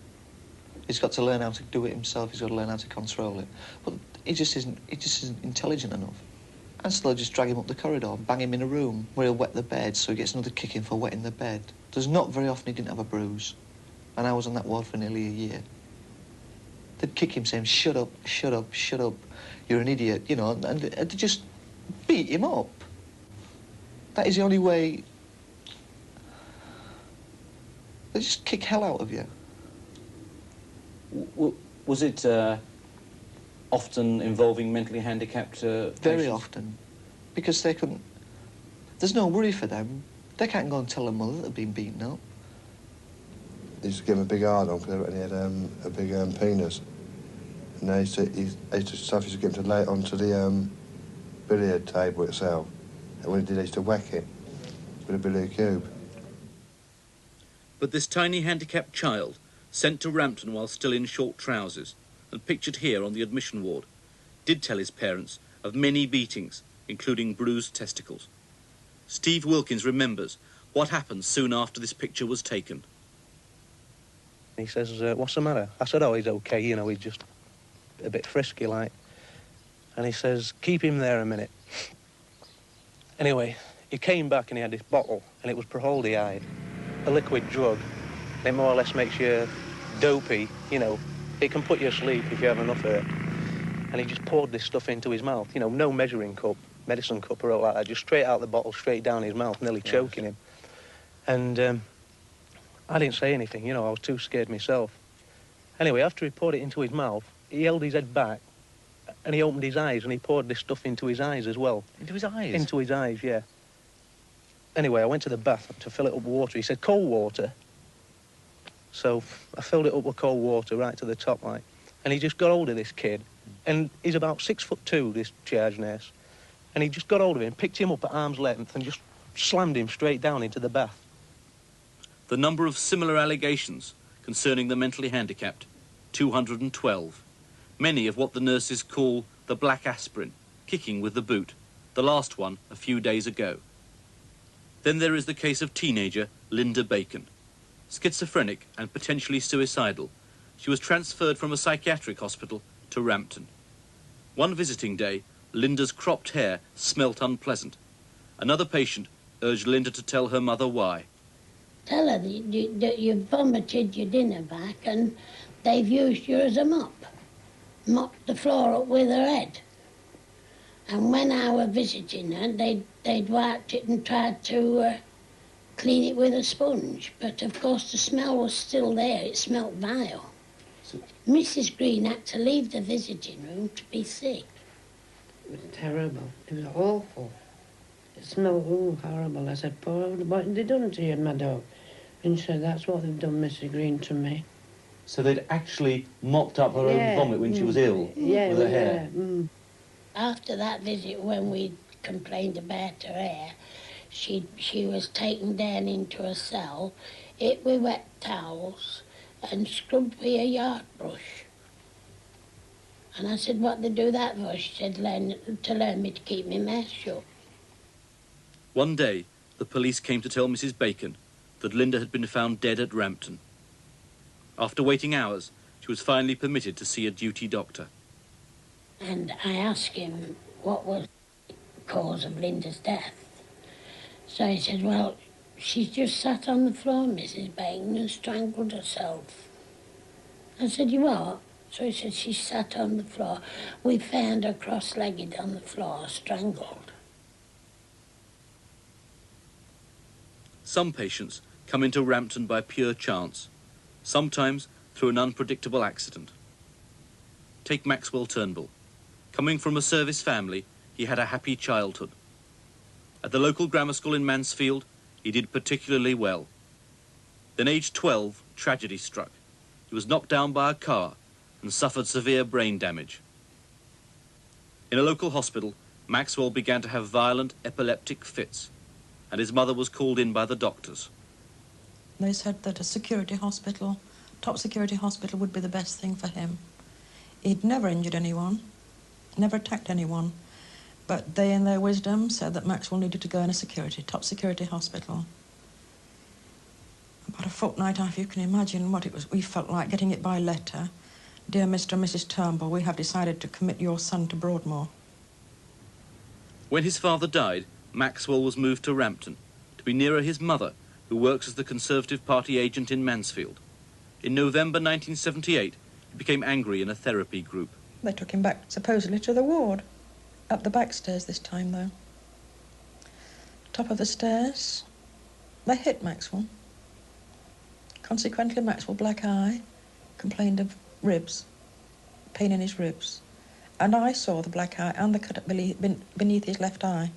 S7: He's got to learn how to do it himself, he's got to learn how to control it. But he just isn't intelligent enough. And so they'll just drag him up the corridor, bang him in a room where he'll wet the bed so he gets another kicking for wetting the bed. There's not very often he didn't have a bruise. And I was on that ward for nearly a year. They'd kick him saying, shut up, shut up, shut up, you're an idiot, you know, and they'd just beat him up. That is the only way. They just kick hell out of you.
S6: Was it often involving mentally handicapped patients?
S7: Very often. Because they couldn't... There's no worry for them. They can't go and tell their mother that they've been beaten up.
S22: They used to give him a big hard-on because he had a big penis. And they used to get him to lay it onto the billiard table itself. And when he did, they used to whack it with a billiard cube.
S2: But this tiny handicapped child, sent to Rampton while still in short trousers, and pictured here on the admission ward, did tell his parents of many beatings, including bruised testicles. Steve Wilkins remembers what happened soon after this picture was taken.
S9: He says, what's the matter? I said, oh, he's okay, you know, he's just a bit frisky, like. And he says, keep him there a minute. Anyway, He came back and he had this bottle, and it was proaldehyde, a liquid drug. It more or less makes you dopey, you know. It can put you asleep if you have enough of it. And he just poured this stuff into his mouth, you know, no measuring cup, medicine cup or all like that, just straight out the bottle, straight down his mouth, nearly choking him. And I didn't say anything, you know, I was too scared myself. Anyway, after he poured it into his mouth, he held his head back and he opened his eyes and he poured this stuff into his eyes as well.
S2: Into his eyes?
S9: Into his eyes, yeah. Anyway, I went to the bath to fill it up with water. He said, cold water. So I filled it up with cold water right to the top, like. And he just got hold of this kid. And he's about 6'2", this charge nurse. And he just got hold of him, picked him up at arm's length and just slammed him straight down into the bath.
S2: The number of similar allegations concerning the mentally handicapped, 212. Many of what the nurses call the black aspirin, kicking with the boot, the last one a few days ago. Then there is the case of teenager Linda Bacon. Schizophrenic and potentially suicidal, she was transferred from a psychiatric hospital to Rampton. One visiting day, Linda's cropped hair smelt unpleasant. Another patient urged Linda to tell her mother why.
S3: Tell her that you vomited your dinner back and they've used you as a mop. Mopped the floor up with her head. And when I were visiting her, they'd wiped it and tried to clean it with a sponge. But of course the smell was still there. It smelt vile. Mrs. Green had to leave the visiting room to be sick.
S4: It was terrible. It was awful. It smelled horrible. I said, poor, what have they done to you and my dog? And she said, that's what they've done, Mrs. Green, to me.
S6: So they'd actually mopped up her own vomit when she was ill with her hair?
S3: After that visit, when we complained about her hair, she was taken down into a cell, hit with wet towels, and scrubbed with a yard brush. And I said, what they do that for? She said, to learn me to keep my mouth shut.
S2: One day, the police came to tell Mrs. Bacon that Linda had been found dead at Rampton. After waiting hours, she was finally permitted to see a duty doctor.
S3: And I asked him what was the cause of Linda's death. So he said, well, she's just sat on the floor, Mrs. Bacon, and strangled herself. I said, you what? So he said, she sat on the floor. We found her cross-legged on the floor, strangled.
S2: Some patients come into Rampton by pure chance, sometimes through an unpredictable accident. Take Maxwell Turnbull. Coming from a service family, he had a happy childhood. At the local grammar school in Mansfield, he did particularly well. Then, aged 12, tragedy struck. He was knocked down by a car and suffered severe brain damage. In a local hospital, Maxwell began to have violent epileptic fits, and his mother was called in by the doctors.
S23: They said that a security hospital, top security hospital, would be the best thing for him. He'd never injured anyone, never attacked anyone, but they, in their wisdom, said that Maxwell needed to go in a top security hospital. About a fortnight after, you can imagine what it was. We felt like getting it by letter. Dear Mr. and Mrs. Turnbull, we have decided to commit your son to Broadmoor.
S2: When his father died, Maxwell was moved to Rampton to be nearer his mother, who works as the Conservative Party agent in Mansfield. In November 1978, he became angry in a therapy group.
S23: They took him back, supposedly, to the ward. Up the back stairs this time, though. Top of the stairs, they hit Maxwell. Consequently, Maxwell, black eye, complained of ribs, pain in his ribs. And I saw the black eye and the cut beneath his left eye.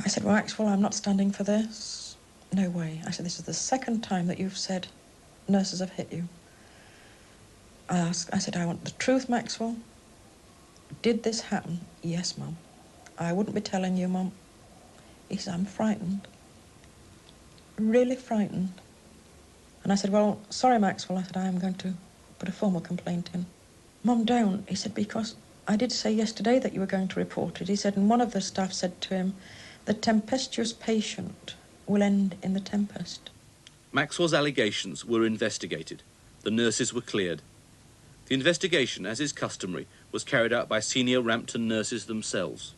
S23: I said, well, Maxwell, I'm not standing for this. No way. I said, this is the second time that you've said nurses have hit you. I said, I want the truth, Maxwell. Did this happen? Yes, Mum. I wouldn't be telling you, Mum. He said, I'm frightened. Really frightened. And I said, well, sorry, Maxwell. I said, I am going to put a formal complaint in. Mum, don't. He said, because I did say yesterday that you were going to report it. He said, and one of the staff said to him, the tempestuous patient will end in the tempest.
S2: Maxwell's allegations were investigated. The nurses were cleared. The investigation, as is customary, was carried out by senior Rampton nurses themselves.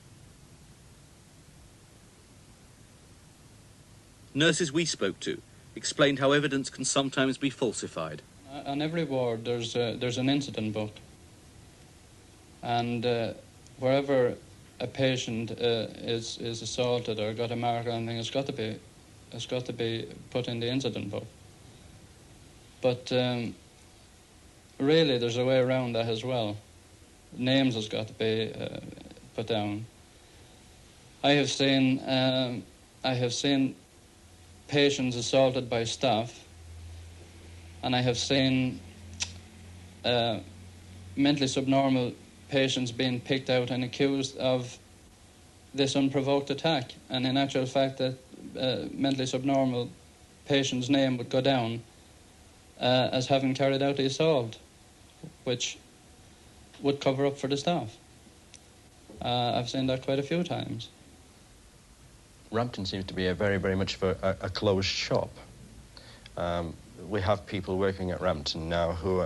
S2: Nurses we spoke to explained how evidence can sometimes be falsified.
S11: On every ward, there's an incident book, and wherever a patient is assaulted or got a mark or anything, it's got to be put in the incident book. But really, there's a way around that as well. Names has got to be put down. I have seen patients assaulted by staff, and I have seen mentally subnormal patients being picked out and accused of this unprovoked attack, and in actual fact that mentally subnormal patient's name would go down as having carried out the assault, which would cover up for the staff. I've seen that quite a few times.
S13: Rampton seems to be a very, very much of a closed shop. We have people working at Rampton now who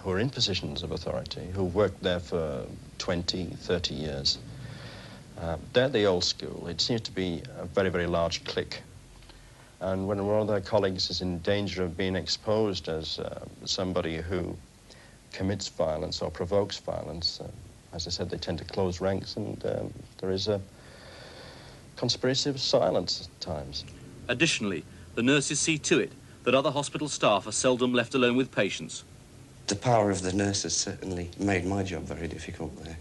S13: are in positions of authority, who worked there for 20, 30 years. They're the old school. It seems to be a very, very large clique. And when one of their colleagues is in danger of being exposed as somebody who commits violence or provokes violence, as I said, they tend to close ranks, and there is a conspiracy of silence at times.
S2: Additionally, the nurses see to it that other hospital staff are seldom left alone with patients.
S8: The power of the nurses certainly made my job very difficult there,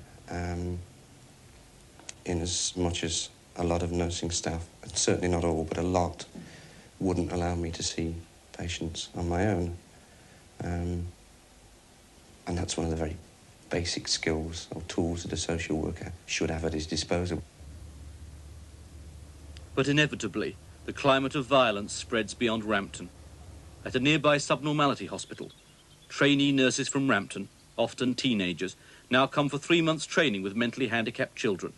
S8: in as much as a lot of nursing staff, and certainly not all, but a lot, wouldn't allow me to see patients on my own. And that's one of the very basic skills or tools that a social worker should have at his disposal.
S2: But inevitably, the climate of violence spreads beyond Rampton. At a nearby subnormality hospital, trainee nurses from Rampton, often teenagers, now come for 3 months training with mentally handicapped children.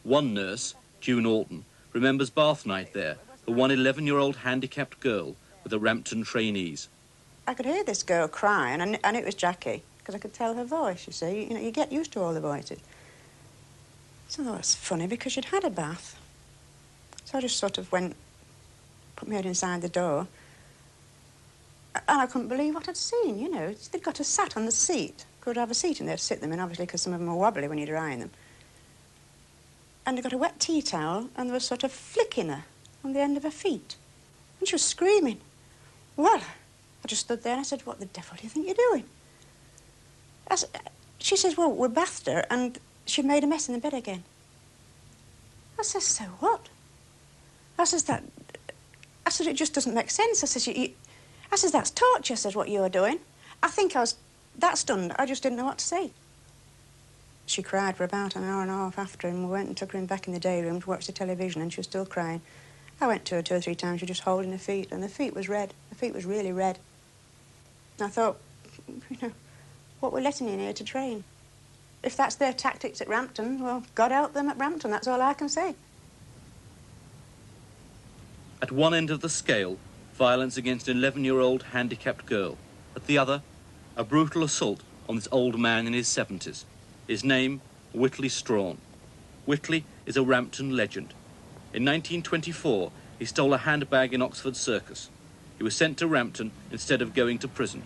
S2: One nurse, June Alton, remembers bath night there for one 11-year-old handicapped girl with the Rampton trainees.
S10: I could hear this girl crying, and it was Jackie, because I could tell her voice, you see. You know, you get used to all the voices. So that was funny, because she'd had a bath. So I just sort of went, put my head inside the door, and I couldn't believe what I'd seen, you know. They'd got us sat on the seat. Could have a seat in there to sit them in, obviously, because some of them are wobbly when you're drying them. And they got a wet tea towel, and they were sort of flicking her on the end of her feet. And she was screaming. Well, I just stood there and I said, what the devil do you think you're doing? She says, well, we bathed her, and she made a mess in the bed again. I says, so what? I said, it just doesn't make sense. I says, that's torture, says, what you're doing. I think I was that stunned, I just didn't know what to say. She cried for about an hour and a half after, and we went and took her in back in the day room to watch the television, and she was still crying. I went to her 2 or 3 times, she was just holding her feet, and the feet was red. The feet was really red. And I thought, you know, what we're letting in here to train. If that's their tactics at Rampton, well, God help them at Rampton, that's all I can say.
S2: At one end of the scale, violence against an 11-year-old handicapped girl. At the other, a brutal assault on this old man in his 70s. His name, Whitley Strawn. Whitley is a Rampton legend. In 1924, he stole a handbag in Oxford Circus. He was sent to Rampton instead of going to prison.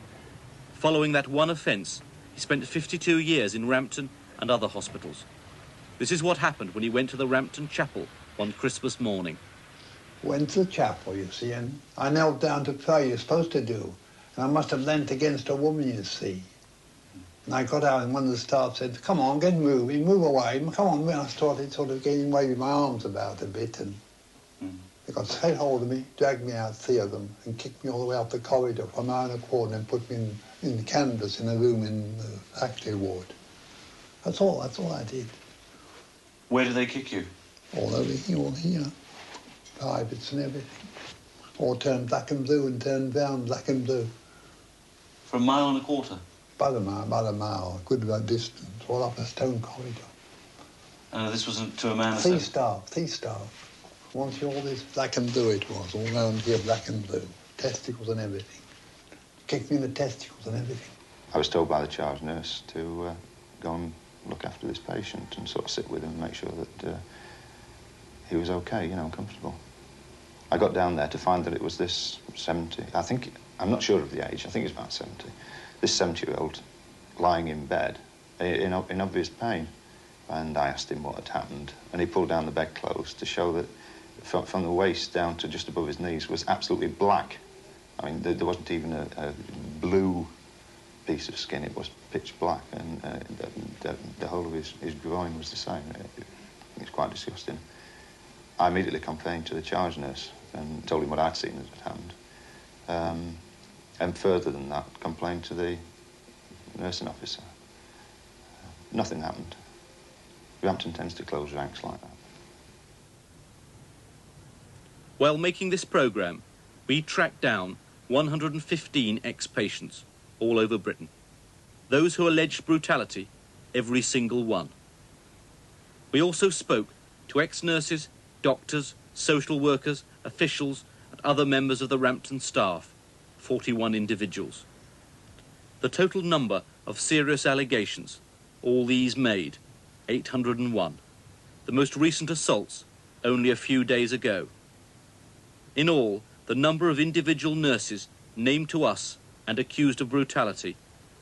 S2: Following that one offence, he spent 52 years in Rampton and other hospitals. This is what happened when he went to the Rampton Chapel one Christmas morning.
S16: Went to the chapel, you see, and I knelt down to pray, you're supposed to do. And I must have leant against a woman, you see. And I got out and one of the staff said, come on, get moving, move away, come on. And I started sort of getting away with my arms about a bit, and they got straight hold of me, dragged me out, 3 of them, and kicked me all the way up the corridor from my own accord and put me in the canvas in a room in the factory ward. That's all I did.
S6: Where did they kick you?
S16: All over here, all here. Privates and everything. All turned black and blue and turned down black and blue.
S6: For 1.25 miles?
S16: About a mile, a good distance, all up a stone corridor.
S6: This wasn't to a man?
S16: Three staff. Once all this black and blue it was, all round here black and blue. Testicles and everything. Kicked me in the testicles and everything.
S12: I was told by the charge nurse to go and look after this patient and sort of sit with him and make sure that he was okay, you know, comfortable. I got down there to find that it was this 70, I'm not sure of the age, I think it's about 70, this 70-year-old lying in bed in obvious pain. And I asked him what had happened, and he pulled down the bedclothes to show that from the waist down to just above his knees was absolutely black. I mean, there wasn't even a blue piece of skin, it was pitch black, and the whole of his groin was the same. It was quite disgusting. I immediately complained to the charge nurse and told him what I'd seen that had happened. And further than that, complained to the nursing officer. Nothing happened. Rampton tends to close ranks like that.
S2: While making this programme, we tracked down 115 ex-patients all over Britain. Those who alleged brutality, every single one. We also spoke to ex-nurses, doctors, social workers, officials, and other members of the Rampton staff, 41 individuals. The total number of serious allegations, all these made, 801. The most recent assaults only a few days ago. In all, the number of individual nurses named to us and accused of brutality,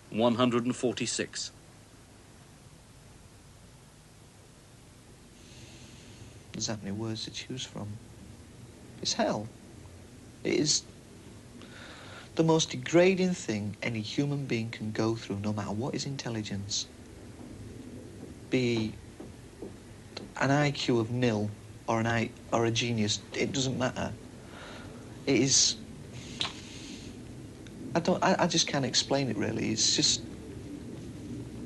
S2: 146.
S7: There's that many words to choose from. It's hell. It is the most degrading thing any human being can go through, no matter what his intelligence. Be an IQ of nil or a genius, it doesn't matter. It is... I just can't explain it, really. It's just...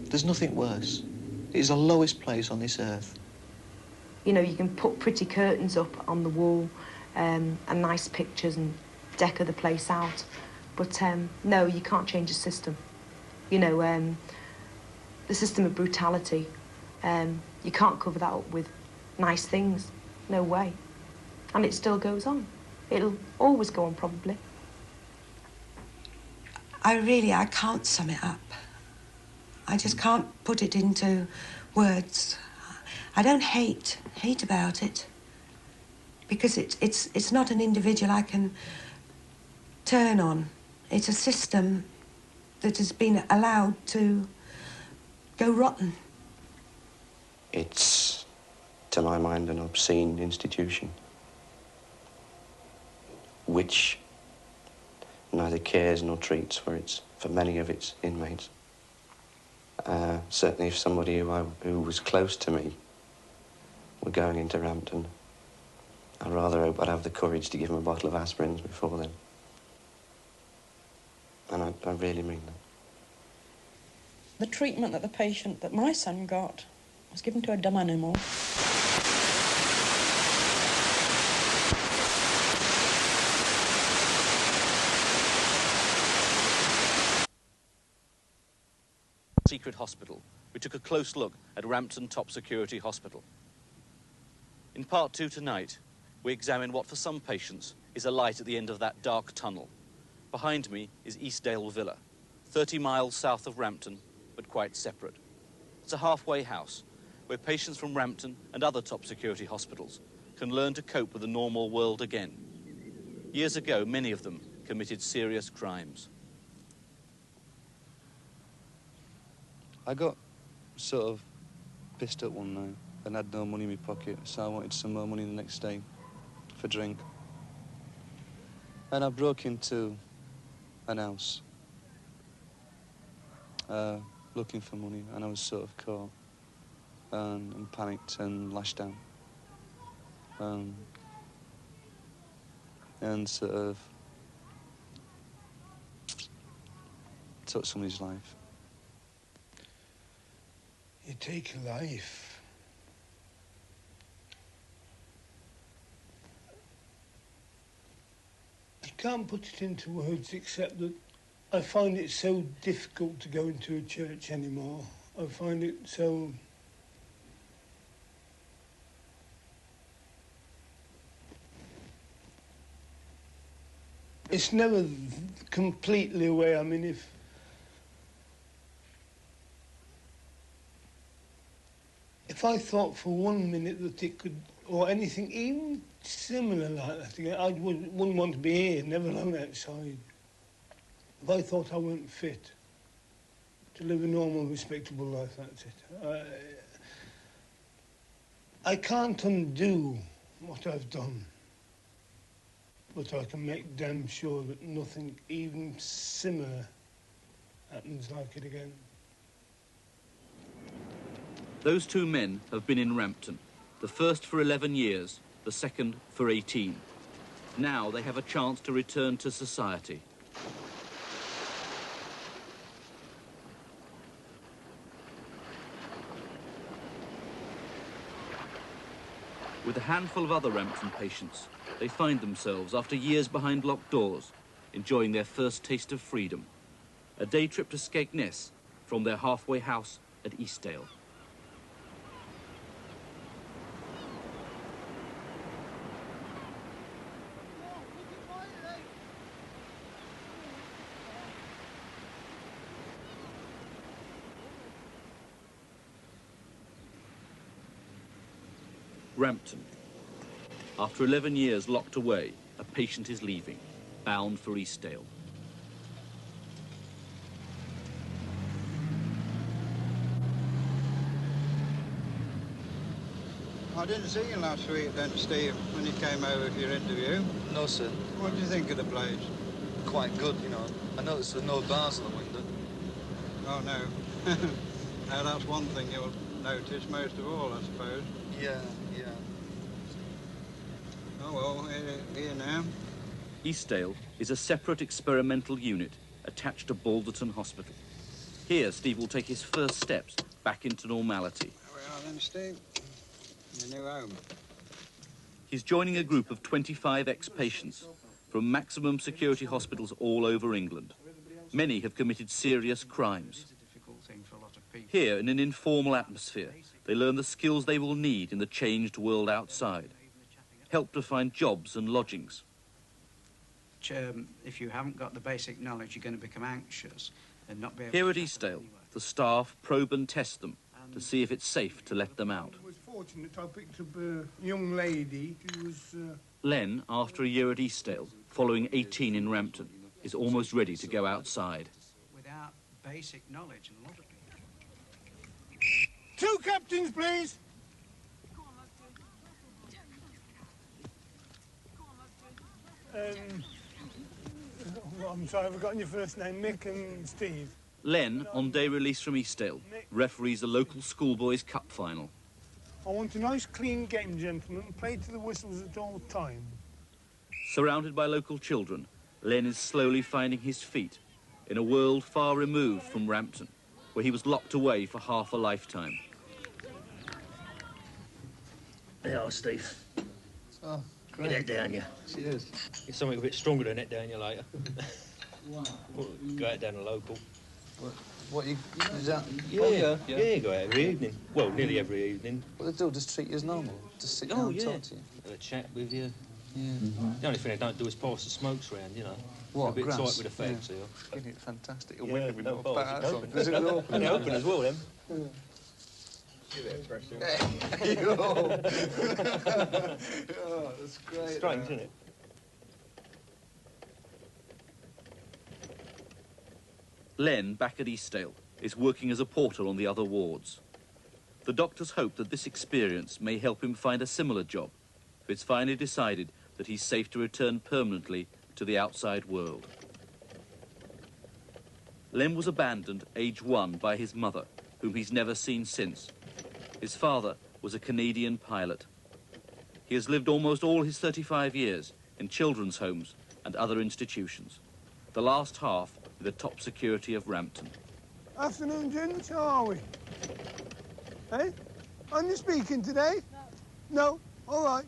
S7: There's nothing worse. It is the lowest place on this earth.
S14: You know, you can put pretty curtains up on the wall and nice pictures and decor the place out. But, no, you can't change the system. You know, the system of brutality, you can't cover that up with nice things. No way. And it still goes on. It'll always go on, probably.
S15: I can't sum it up. I just can't put it into words. I don't hate about it, because it's not an individual I can turn on. It's a system that has been allowed to go rotten.
S8: It's, to my mind, an obscene institution which neither cares nor treats for many of its inmates. Certainly if somebody who was close to me were going into Rampton, I rather hope I'd have the courage to give him a bottle of aspirins before then. And I really mean that.
S23: The treatment that my son got was given to a dumb animal.
S2: Secret hospital, we took a close look at Rampton Top Security Hospital. In part 2 tonight, we examine what for some patients is a light at the end of that dark tunnel. Behind me is Eastdale Villa, 30 miles south of Rampton, but quite separate. It's a halfway house where patients from Rampton and other top security hospitals can learn to cope with the normal world again. Years ago, many of them committed serious crimes.
S22: I got sort of pissed up one night and had no money in my pocket, so I wanted some more money the next day for drink. And I broke into an house looking for money, and I was sort of caught and panicked and lashed out. And sort of took somebody's life.
S18: You take a life. I can't put it into words except that I find it so difficult to go into a church anymore. I find it so... It's never completely away. I mean, if I thought for 1 minute that it could
S5: or anything even similar like that again, I wouldn't want to be here, never alone outside. If I thought I weren't fit to live a normal, respectable life, that's it. I can't undo what I've done, but I can make damn sure that nothing even similar happens like it again.
S2: Those two men have been in Rampton, the first for 11 years, the second for 18. Now they have a chance to return to society. With a handful of other Rampton patients, they find themselves, after years behind locked doors, enjoying their first taste of freedom. A day trip to Skegness from their halfway house at Eastdale. Rampton. After 11 years locked away, a patient is leaving, bound for Eastdale.
S17: I didn't see you last week then, Steve, when you came over for your interview.
S7: No, sir.
S17: What did you think of the place?
S7: Quite good, you know. I noticed there's no bars on the window.
S17: Oh, no. Now, that's one thing you'll notice most of all, I suppose.
S7: Yeah.
S17: Oh, well, here now.
S2: Eastdale is a separate experimental unit attached to Balderton Hospital. Here, Steve will take his first steps back into normality.
S17: There we are then, Steve. Your new home.
S2: He's joining a group of 25 ex-patients from maximum security hospitals all over England. Many have committed serious crimes. Here, in an informal atmosphere, they learn the skills they will need in the changed world outside. Help to find jobs and lodgings.
S19: If you haven't got the basic knowledge, you're going to become anxious and not be able
S2: Here
S19: to...
S2: at Eastdale, the staff probe and test them to see if it's safe to let them out.
S5: I was fortunate I picked up a young lady who was...
S2: Len, after a year at Eastdale, following 18 in Rampton, is almost ready to go outside.
S19: Without basic knowledge, and a lot of people...
S5: 2 captains, please! I'm sorry, I've forgotten your first name, Mick and Steve.
S2: Len, on day release from Eastdale, referees the local schoolboys' cup final.
S5: I want a nice clean game, gentlemen. Play to the whistles at all times.
S2: Surrounded by local children, Len is slowly finding his feet in a world far removed from Rampton, where he was locked away for half a lifetime.
S24: There you are, Steve.
S7: Oh, great.
S24: Get that down you.
S7: Cheers.
S24: Get something a bit stronger than that down you later. Go out down the local.
S7: What you... Is that...
S24: Yeah, go out every evening. Well, nearly every evening.
S7: What they do, just treat you as normal? Just sit down and talk to you?
S24: Have a chat with you.
S7: Yeah.
S24: The only thing they don't do is pass the smokes round, you know.
S7: What,
S24: a bit
S7: grass?
S24: tight with the fags here.
S7: Isn't it fantastic?
S24: Yeah,
S7: Window with
S24: no
S7: no
S24: bars,
S7: bars
S24: it's
S7: on.
S24: open.
S7: Does it open?
S24: And they open as well, them.
S7: Oh, that's great.
S24: Strange, isn't it?
S2: Len, back at Eastdale, is working as a porter on the other wards. The doctors hope that this experience may help him find a similar job, if it's finally decided that he's safe to return permanently to the outside world. Len was abandoned age 1 by his mother, whom he's never seen since. His father was a Canadian pilot. He has lived almost all his 35 years in children's homes and other institutions, the last half with the top security of Rampton.
S5: Afternoon, gents. How are we? Hey? Aren't you speaking today? No. All right.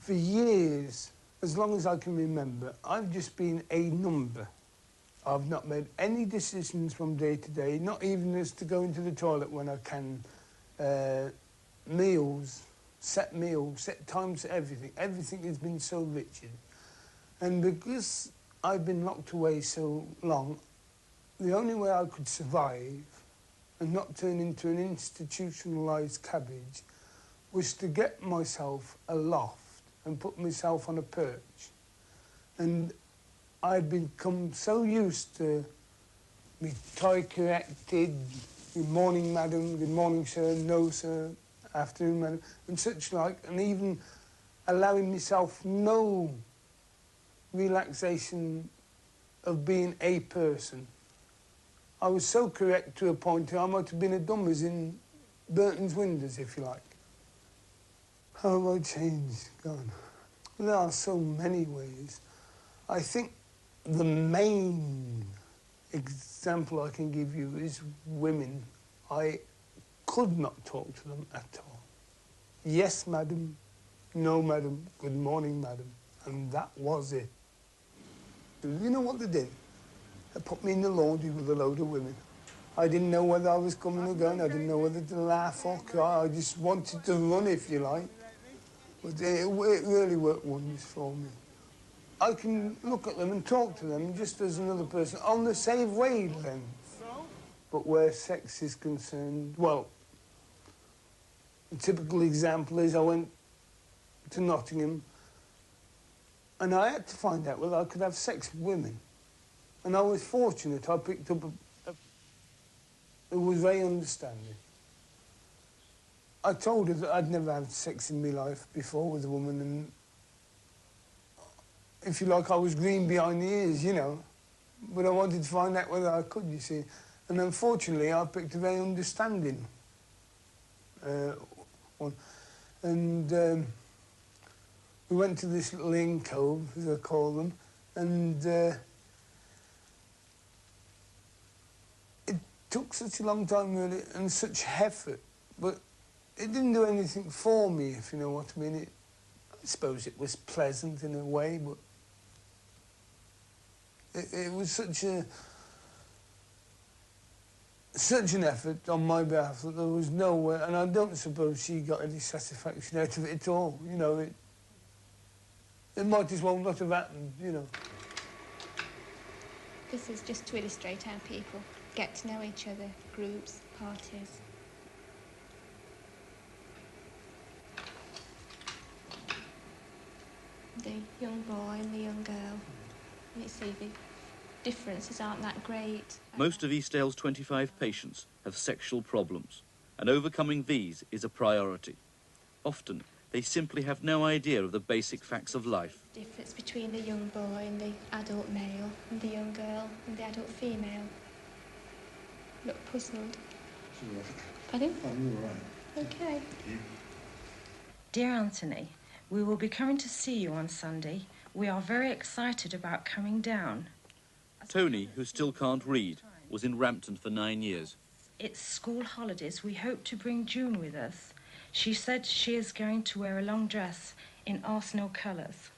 S5: For years, as long as I can remember, I've just been a number. I've not made any decisions from day to day, not even as to go into the toilet when I can. Meals, set times, everything. Everything has been so rigid. And because I've been locked away so long, the only way I could survive and not turn into an institutionalised cabbage was to get myself a loft and put myself on a perch. And I'd become so used to me tie corrected, good morning, madam, good morning, sir, no, sir, afternoon, madam, and such like, and even allowing myself no relaxation of being a person. I was so correct to a point I might have been a dumb as in Burton's windows, if you like. How have I changed, God? There are so many ways. I think the main example I can give you is women. I could not talk to them at all. Yes, madam. No, madam. Good morning, madam. And that was it. You know what they did? They put me in the laundry with a load of women. I didn't know whether I was coming or going. I didn't know whether to laugh or cry. I just wanted to run, if you like. But it really worked wonders for me. I can look at them and talk to them just as another person on the same wavelength. But where sex is concerned, well, a typical example is I went to Nottingham and I had to find out whether I could have sex with women. And I was fortunate. I picked up a who was very understanding. I told her that I'd never had sex in my life before with a woman, and if you like, I was green behind the ears, you know. But I wanted to find out whether I could, you see. And unfortunately, I picked a very understanding one. And we went to this little inn cove, as I call them, and it took such a long time, really, and such effort, but it didn't do anything for me, if you know what I mean. I suppose it was pleasant in a way, but it was such an effort on my behalf that there was no way, and I don't suppose she got any satisfaction out of it at all. You know, it might as well not have happened, you know.
S1: This is just to illustrate how people get to know each other, groups, parties. The young boy and the young girl. You see, the differences aren't that great.
S2: Most of Eastdale's 25 patients have sexual problems, and overcoming these is a priority. Often, they simply have no idea of the basic facts of life.
S1: Difference between the young boy and the adult male, and the young girl and the adult female. Look puzzled. Pardon?
S9: I'm all right.
S1: Okay.
S20: Dear Anthony, we will be coming to see you on Sunday. We are very excited about coming down.
S2: Tony, who still can't read, was in Rampton for 9 years.
S20: It's school holidays. We hope to bring June with us. She said she is going to wear a long dress in Arsenal colours.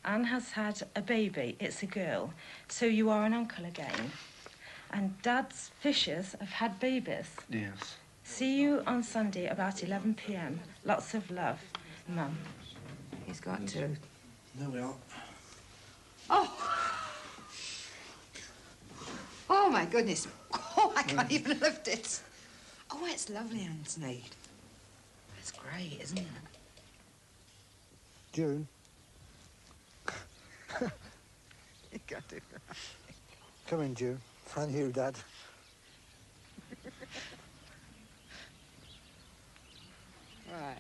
S20: Anne has had a baby. It's a girl. So you are an uncle again. And Dad's fishes have had babies.
S22: Yes.
S20: See you on Sunday about 11 p.m. Lots of love, Mum.
S15: He's got to.
S22: There we are.
S15: Oh, my goodness. Oh, I can't even lift it. Oh, it's lovely, Anthony. It's great, isn't it?
S16: June.
S15: You got to.
S16: Come in, June. Thank you, Dad.
S19: Right.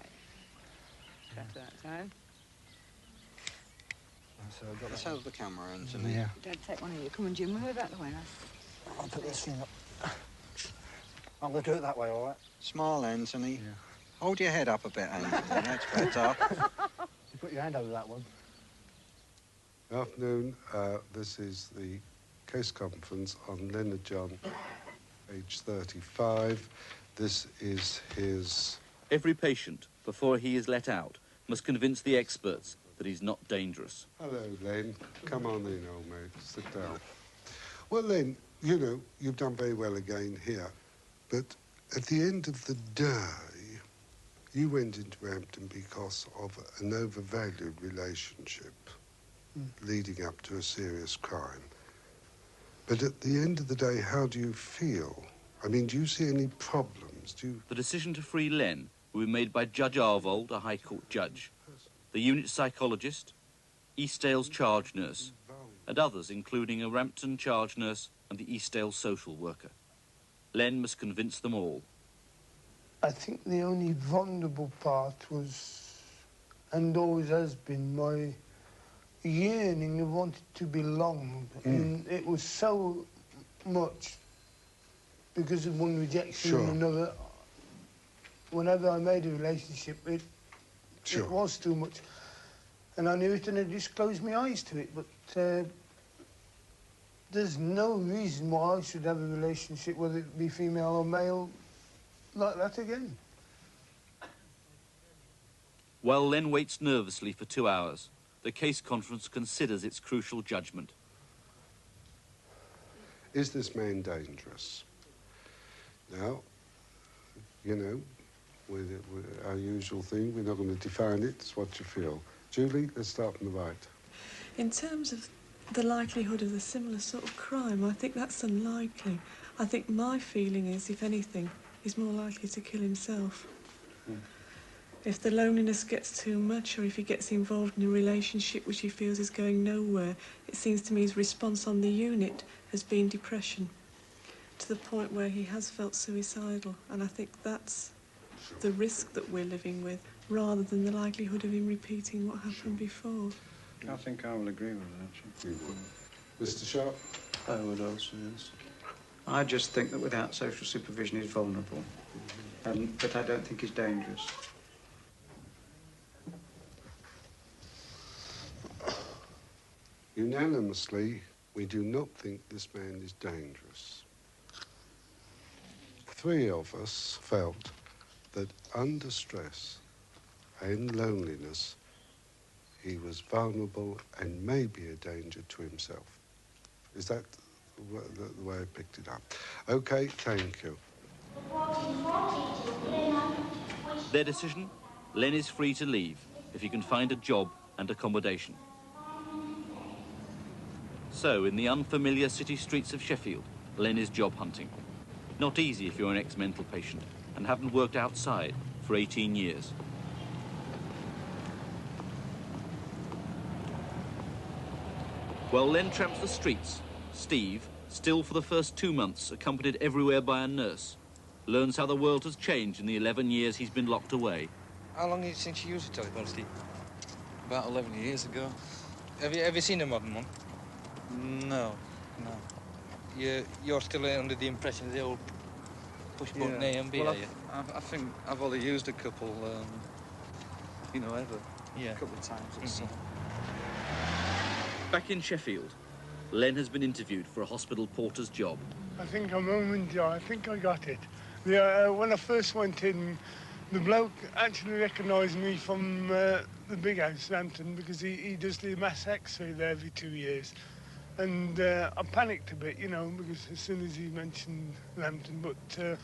S19: Cut that time.
S16: So I've got
S19: Let's
S16: that
S19: have the camera, Anthony.
S16: Yeah.
S19: Dad, take one of you. Come on, Jim. Move out the way now.
S16: I'll put this thing up. I'm going to do it that way, all right?
S19: Smile, Anthony. Yeah. Hold your head up a bit, Anthony. That's better.
S16: You put your hand over that one.
S21: Afternoon. This is the case conference on Leonard John, age 35. This is his...
S2: Every patient, before he is let out, must convince the experts that he's not dangerous.
S21: Hello, Len. Come on in, old mate. Sit down. Well, Len, you know, you've done very well again here. But at the end of the day, you went into Rampton because of an overvalued relationship leading up to a serious crime. But at the end of the day, how do you feel I mean, do you see any problems? Do you...
S2: The decision to free Len will be made by Judge Arvold, a High Court judge, the unit psychologist, Eastdale's charge nurse, and others, including a Rampton charge nurse and the Eastdale social worker. Len must convince them all.
S5: I think the only vulnerable part was, and always has been, my yearning of wanting to belong. And it was so much because of one rejection and another. Whenever I made a relationship, it was too much. And I knew it and I just closed my eyes to it. But there's no reason why I should have a relationship, whether it be female or male, like that again.
S2: While Len waits nervously for 2 hours, the case conference considers its crucial judgment.
S21: Is this man dangerous? Now, you know, with our usual thing, we're not going to define it, it's what you feel. Julie, let's start from the right.
S23: In terms of the likelihood of a similar sort of crime, I think that's unlikely. I think my feeling is, if anything, he's more likely to kill himself. If the loneliness gets too much, or if he gets involved in a relationship which he feels is going nowhere, it seems to me his response on the unit has been depression, to the point where he has felt suicidal. And I think that's the risk that we're living with, rather than the likelihood of him repeating what happened before.
S17: I think I will agree with that, actually.
S21: Mr. Sharp?
S3: I would also, yes. I just think that without social supervision he's vulnerable. But I don't think he's dangerous.
S21: Unanimously, we do not think this man is dangerous. 3 of us felt that under stress and loneliness, he was vulnerable and maybe a danger to himself. Is that the way I picked it up? Okay, thank you.
S2: Their decision? Len is free to leave if he can find a job and accommodation. So, in the unfamiliar city streets of Sheffield, Len is job hunting. Not easy if you're an ex-mental patient and haven't worked outside for 18 years. While Len tramps the streets, Steve, still for the first 2 months accompanied everywhere by a nurse, learns how the world has changed in the 11 years he's been locked away.
S4: How long since you used a telephone, Steve? About 11 years ago. Have you ever seen a modern one? No, no. You're still under the impression of the old push-button A and B, are you?
S3: I think I've only used a couple, you know, ever.
S4: Yeah.
S3: A couple of times or so.
S2: Back in Sheffield, Len has been interviewed for a hospital porter's job.
S5: I think I'm home, I think I got it. When I first went in, the bloke actually recognised me from the big house, Rampton, because he does the mass X-ray there every 2 years. And I panicked a bit, you know, because as soon as he mentioned Rampton, but as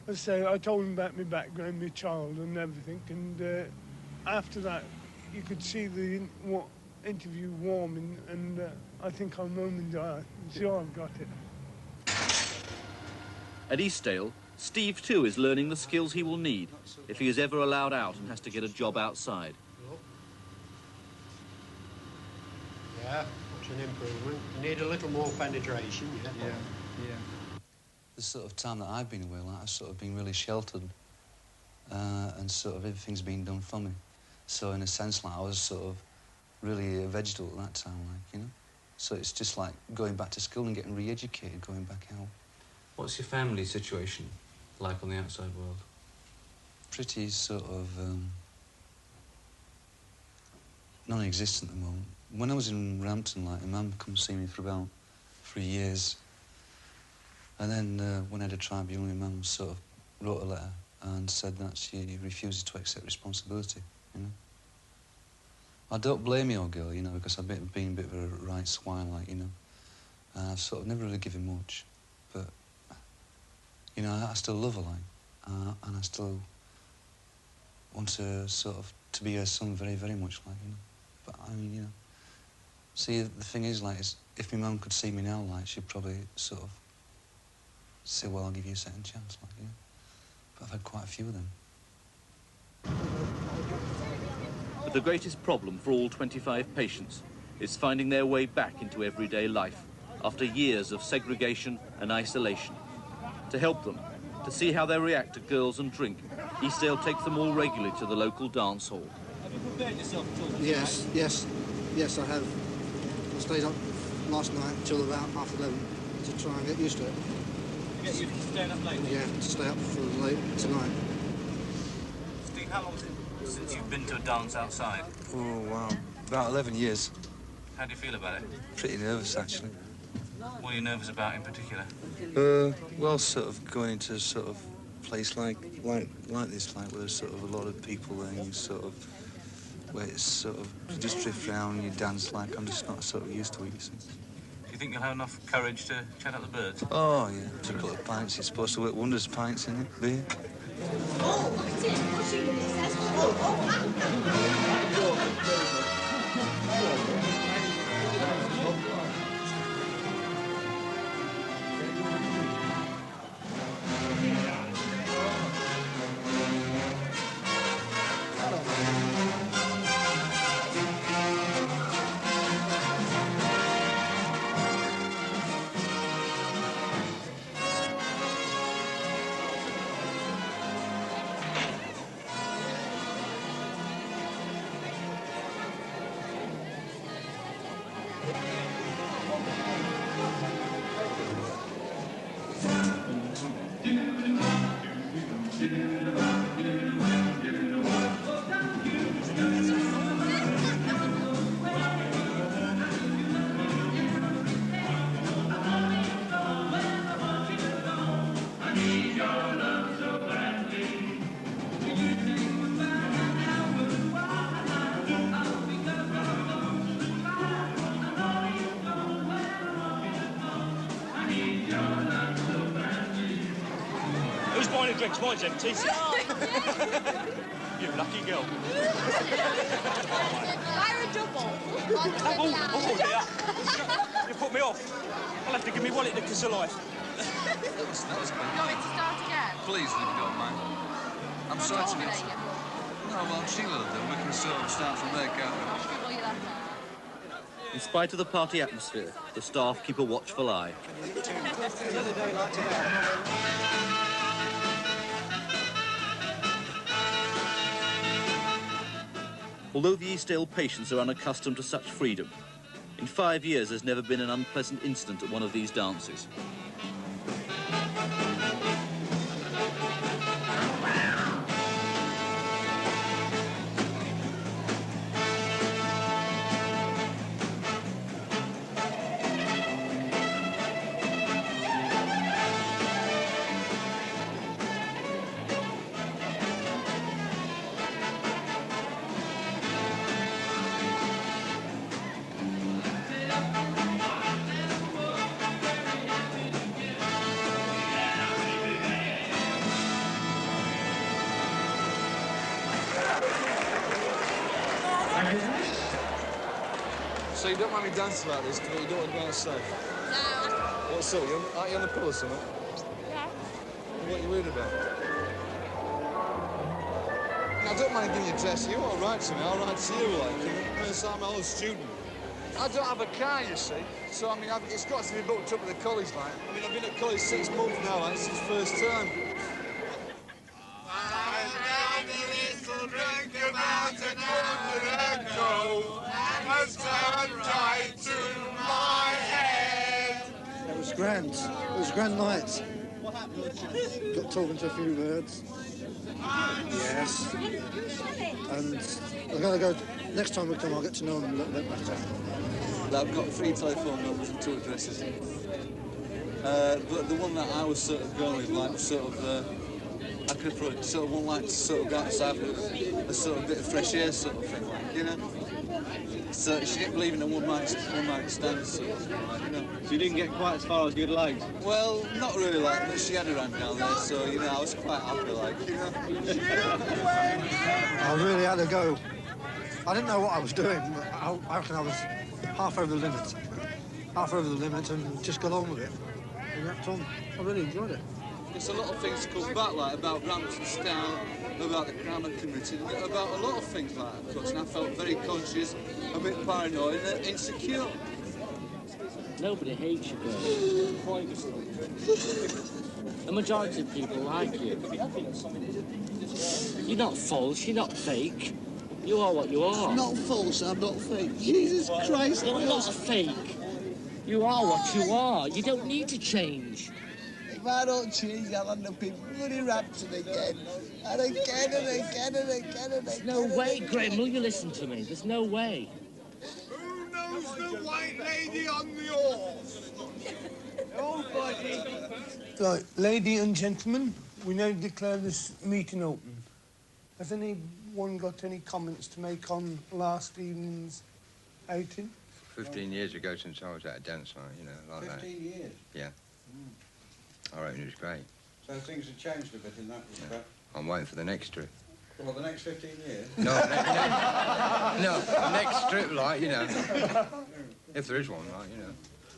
S5: I say, I told him about my background, my child and everything, and after that, you could see the interview warming, and I think I'm home, sure I've got it.
S2: At Eastdale, Steve too is learning the skills he will need if he is ever allowed out and has to get a job outside.
S9: Yeah, it's an improvement. You need a little more penetration, yeah.
S3: Yeah.
S11: The sort of time that I've been away, like, I've sort of been really sheltered, and sort of everything's been done for me. So in a sense, like, I was sort of really a vegetable at that time, like, you know. So it's just like going back to school and getting re-educated, going back out.
S8: What's your family situation like on the outside world?
S11: Pretty sort of non-existent at the moment. When I was in Rampton, like, a mum come see me for about 3 years. And then when I had a tribunal, my mum sort of wrote a letter and said that she refuses to accept responsibility, you know. I don't blame your girl, you know, because I've been a bit of a right swine, like, you know. I've sort of never really given much, but, you know, I still love her, like, and I still want to sort of to be her son very, very much, like, you know. But, I mean, you know, see, the thing is, like, if my mum could see me now, like, she'd probably sort of say, well, I'll give you a second chance, like, you know. But I've had quite a few of them.
S2: But the greatest problem for all 25 patients is finding their way back into everyday life after years of segregation and isolation. To help them, to see how they react to girls and drink, Eastdale takes them all regularly to the local dance hall.
S6: Have you prepared yourself at all?
S10: Yes, I have. I stayed up last night until about 11:30 to try and get used to it.
S6: Get used to staying up late?
S10: Yeah, to stay up for late tonight.
S2: Steve, how long is it since you've been to a dance outside?
S11: Oh, wow. About 11 years.
S2: How do you feel about it?
S11: Pretty nervous, actually.
S2: What are you nervous about in particular?
S11: Well, sort of going into a sort of place like this, like where there's sort of a lot of people there, and you sort of, where it's sort of, you just drift around and you dance like, I'm just not sort of used to it, you see.
S2: Do you think you'll have enough courage to chat out the birds?
S11: Oh, yeah, took a couple of pints. It's supposed to work wonders, pints, isn't it, beer?
S12: Oh, that's it. Pushing it. It says,
S6: Who's buying the drinks? Mine's empty. You lucky girl.
S12: Fire a double.
S6: Double? Oh, dear. You put me off. I'll have to give me wallet to kiss a life.
S12: You want me to start again?
S11: Please, if you don't mind. I'm sorry to miss you. No, well, Sheila will do. We can sort of start from there, can't we?
S2: In spite of the party atmosphere, the staff keep a watchful eye.
S3: Another day like today.
S2: Although the Eastdale patients are unaccustomed to such freedom, in 5 years there's never been an unpleasant incident at one of these dances.
S11: So you don't mind me dancing like this, but you don't want to go outside?
S12: No.
S11: What's up? Aren't you on the pill or something?
S12: Yeah.
S11: What are you worried about? I don't mind giving you a dress. You're all right to me, all right to you, like. So I'm an old student. I don't have a car, you see. So, I mean, it's got to be booked up at the college, like. I mean, I've been at college 6 months now, like. It's the first time.
S10: It was grand. It was a grand night. Got talking to a few birds. Yes. And I'm going to go, next time we come, I'll get to know them a little bit better.
S11: I've got 3 telephone numbers and 2 addresses. But the one that I was sort of going with, like, sort of, I could have put sort of one like to sort of go outside for a sort of bit of fresh air sort of thing, like, you know? So she didn't believe in a one-night stand sort of thing, like, you know?
S2: So you didn't get quite as far as you'd liked?
S11: Well, not really, like, but she had her hand down there, so, you know, I was quite happy, like, you know?
S10: I really had to go. I didn't know what I was doing, but I reckon I was half over the limit. Half over the limit and just got on with it. You cracked on. I really enjoyed it.
S7: There's a lot of things to come back, like about Rampton Style, about the crime committed, about a lot of things like that, of course, and I felt very conscious, a bit paranoid and insecure.
S13: Nobody hates you, girl. The majority of people like you. You're not false, you're not fake. You are what you are.
S10: I'm not false, I'm not fake. Jesus Christ,
S13: You're not fake. You are what you are. You don't need to change.
S10: If I don't change, I'll end up in bloody Rampton again. And again and again and again and again.
S13: No way, Graham. Will you listen to me? There's no way.
S5: Who knows the white lady on the horse? Nobody. Right, ladies and gentlemen, we now declare this meeting open. Has anyone got any comments to make on last evening's outing?
S14: 15 years ago since I was at a dance night, you know, like
S3: 15 years?
S14: Yeah. I reckon it was great.
S3: So things have changed a bit in that respect?
S14: I'm waiting for the next trip.
S3: Well, the next 15 years?
S14: No, no, next trip, like, you know. If there is one, like, you know.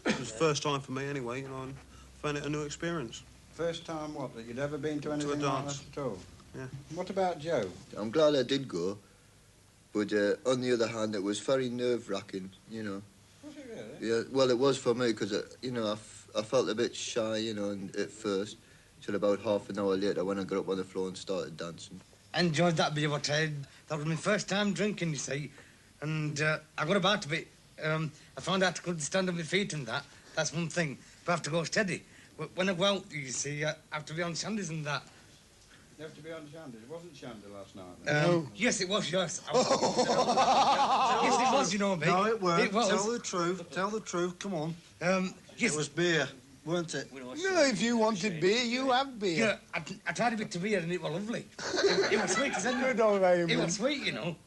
S9: It was the first time for me anyway, you know, and found it a new experience.
S3: First time what, that you'd ever been to anything like
S9: dance.
S3: that at all?
S9: Yeah.
S3: What about Joe?
S22: I'm glad I did go, but on the other hand, it was very nerve-wracking, you know.
S3: Was it really?
S22: Yeah, well, it was for me because, you know, I felt a bit shy, you know, at first, till about half an hour later when I got up on the floor and started dancing.
S18: I enjoyed that bit of what I had. That was my first time drinking, you see, and I got about a bit. I found out I couldn't stand on my feet and that. That's one thing, but I have to go steady. When I go out, you see, I have to be on shandies and that.
S3: You have to be on shandies. It wasn't shandy last night.
S18: Yes, it was, yes. Yes, it was, you know, mate.
S9: No, it weren't.
S18: It was.
S9: Tell the truth. Tell the truth. Come on.
S18: Yes.
S9: It was beer, weren't it?
S5: No, if you wanted beer, you have beer.
S18: Yeah, I tried a bit of beer and it was lovely. It was sweet, isn't it?
S5: Good,
S18: It was sweet, you know.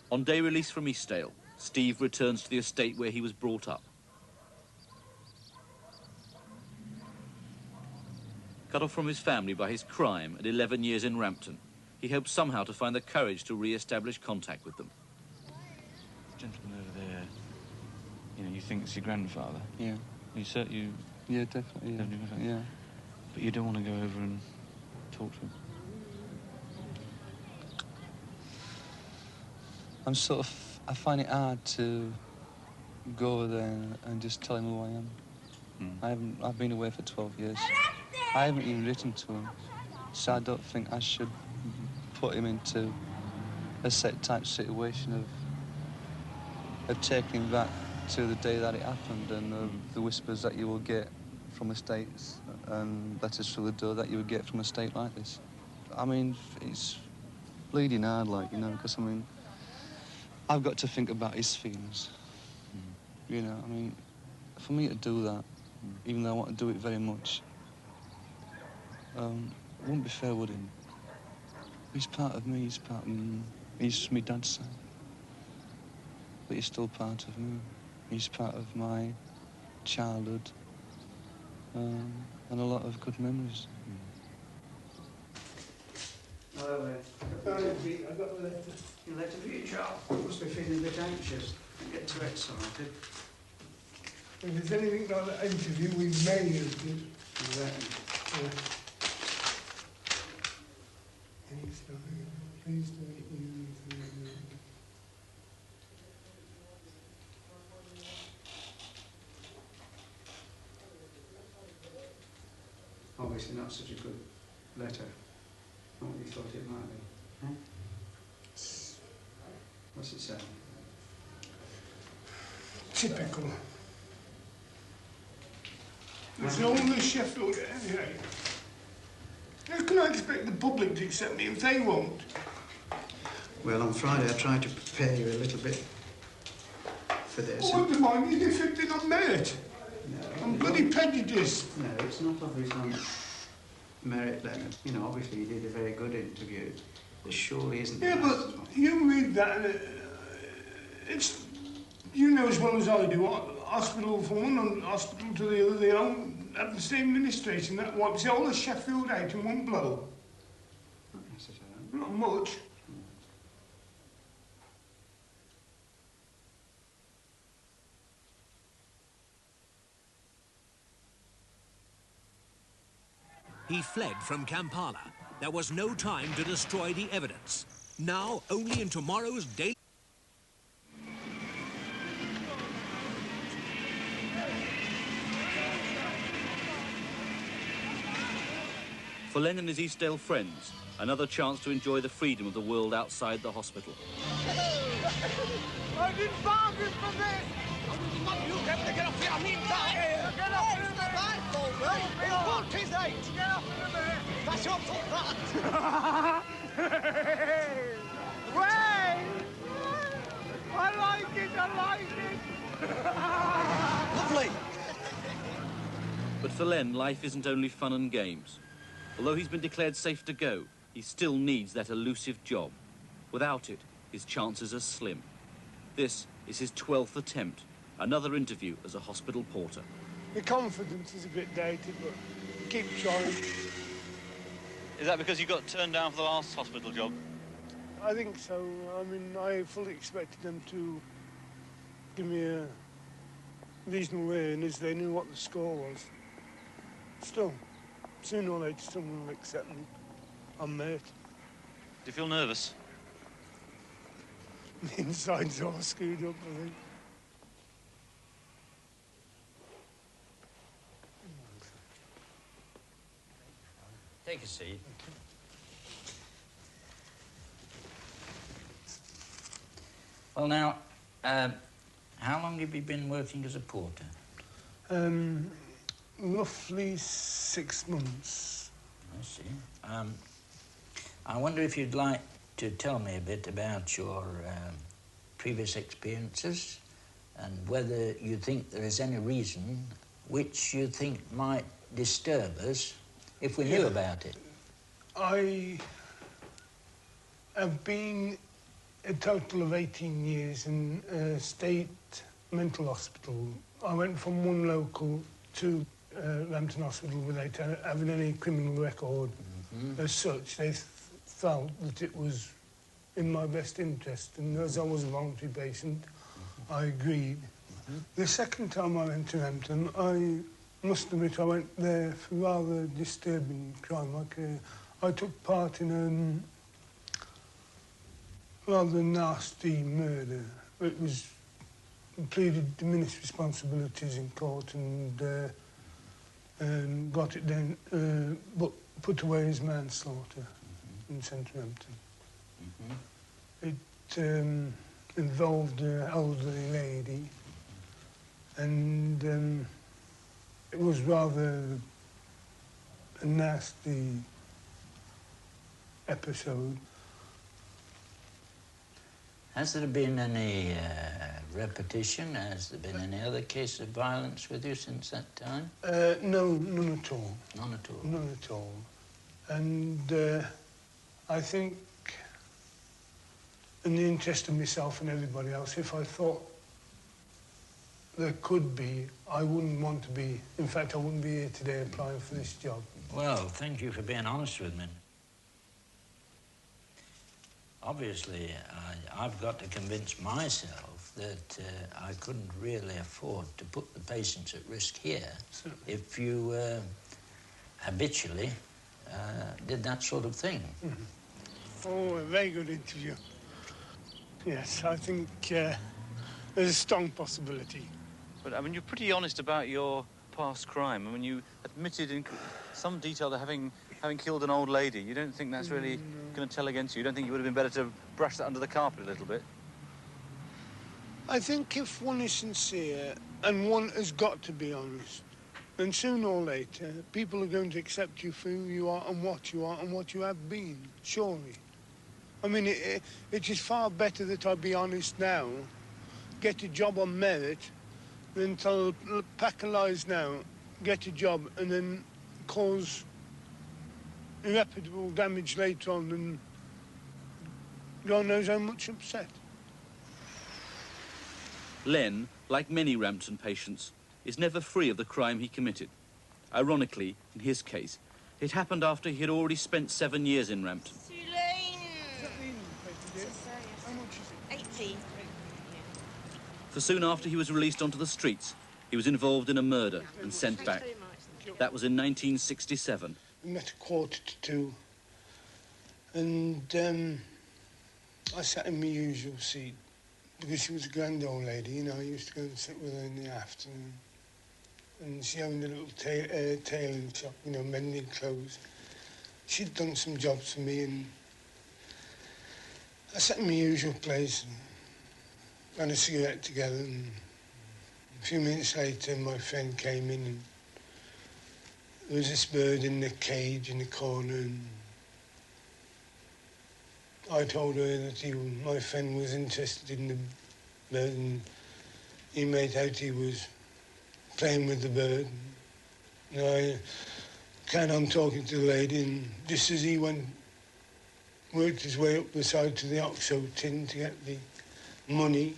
S2: On day release from Eastdale, Steve returns to the estate where he was brought up. Cut off from his family by his crime at 11 years in Rampton, he hopes somehow to find the courage to re-establish contact with them.
S25: Gentleman over there, you know, you think it's your grandfather?
S11: Yeah.
S25: You you...
S11: Yeah, definitely. Yeah.
S25: But you don't want to go over and talk to him?
S11: I find it hard to go over there and just tell him who I am. I've been away for 12 years. I haven't even written to him, so I don't think I should put him into a set type situation of taking him back to the day that it happened and the whispers that you will get from estates and letters through the door that you would get from a state like this. I mean, it's bleeding hard, like, you know, because, I mean, I've got to think about his feelings. You know, I mean, for me to do that, even though I want to do it very much, it wouldn't be fair, would it? He's part of me, he's my dad's son. But he's still part of me. He's part of my childhood and a lot of good memories.
S3: Hello there.
S5: I got a letter.
S3: Your letter for you, Charles? You must be feeling a bit anxious. Don't get too excited.
S5: If there's anything like that interview with May is good.
S3: You reckon?
S5: Yeah. Please don't use
S3: Obviously not such a good letter. Not what you thought it might be. Huh? What's it say?
S5: Typical. It's only Sheffield anyway. How can I expect the public to accept me if they won't?
S3: Well, on Friday I tried to prepare you a little bit for this.
S5: I wouldn't mind you if it did not merit.
S3: No.
S5: I'm bloody prejudiced.
S3: No, it's not obviously on merit, Leonard. You know, obviously you did a very good interview. There surely isn't...
S5: Yeah, but you read that and it's... You know as well as I do, hospital for one and hospital to the other, they don't have the same administration. That wipes all the Sheffield out in one blow.
S3: Not necessarily.
S5: Not much.
S1: He fled from Kampala. There was no time to destroy the evidence. Now, only in tomorrow's daily...
S2: For Len and his Eastdale friends, another chance to enjoy the freedom of the world outside the hospital.
S6: I didn't bargain for this! You have to get off your mean back! Get off in a minute! It's 48! Get off in a minute! That's your fault, that! Wait! I like it, I like it!
S2: Lovely! But for Len, life isn't only fun and games. Although he's been declared safe to go, he still needs that elusive job. Without it, his chances are slim. This is his 12th attempt, another interview as a hospital porter.
S5: The confidence is a bit dated, but keep trying.
S2: Is that because you got turned down for the last hospital job?
S5: I think so. I mean, I fully expected them to give me a reasonable earnings. They knew what the score was. Still, sooner or later, someone will accept me. I'm mate.
S2: Do you feel nervous?
S5: The inside's all screwed up, I think.
S15: Take a seat. Well, now, how long have you been working as a porter?
S5: Roughly 6 months.
S15: I see. I wonder if you'd like to tell me a bit about your previous experiences and whether you think there is any reason which you think might disturb us if we knew about it.
S5: I have been a total of 18 years in a state mental hospital. I went from one local to Rampton Hospital without having any criminal record. As such, they felt that it was in my best interest, and as I was a voluntary patient, I agreed. The second time I went to Rampton, I must admit I went there for rather disturbing crime. Like I took part in a rather nasty murder. It was pleaded diminished responsibilities in court and got it then, but put away as manslaughter in Central Rampton. It involved an elderly lady, and it was rather a nasty episode.
S15: Has there been any repetition? Has there been any other case of violence with you since that time?
S5: No, none at all.
S15: None at all?
S5: None at all. And I think, in the interest of myself and everybody else, if I thought there could be, I wouldn't want to be. In fact, I wouldn't be here today applying for this job.
S15: Well, thank you for being honest with me. Obviously, I've got to convince myself that I couldn't really afford to put the patients at risk here if you habitually did that sort of thing.
S5: Oh, a very good interview. Yes, I think there's a strong possibility.
S2: But, I mean, you're pretty honest about your past crime. I mean, you admitted in some detail to having killed an old lady. You don't think that's really going to tell against you? You don't think it would have been better to brush that under the carpet a little bit?
S5: I think if one is sincere and one has got to be honest, then sooner or later, people are going to accept you for who you are and what you have been, surely. I mean, it is far better that I be honest now, get a job on merit, than tell a pack of lies now, get a job, and then cause irreparable damage later on, and God knows how much upset.
S2: Len, like many Rampton patients, is never free of the crime he committed. Ironically, in his case, it happened after he had already spent 7 years in Rampton.
S12: 80.
S2: For soon after he was released onto the streets, he was involved in a murder and sent back. That was in 1967,
S5: We met 1:45, and I sat in my usual seat because she was a grand old lady, you know. I used to go and sit with her in the afternoon, and she owned a little tailoring shop, you know, mending clothes. She'd done some jobs for me, and I sat in my usual place and had a cigarette together, and a few minutes later my friend came in, and there was this bird in the cage in the corner, and I told her that my friend was interested in the bird, and he made out he was playing with the bird. And I carried on talking to the lady, and just as he worked his way up the side to the Oxo tin to get the money,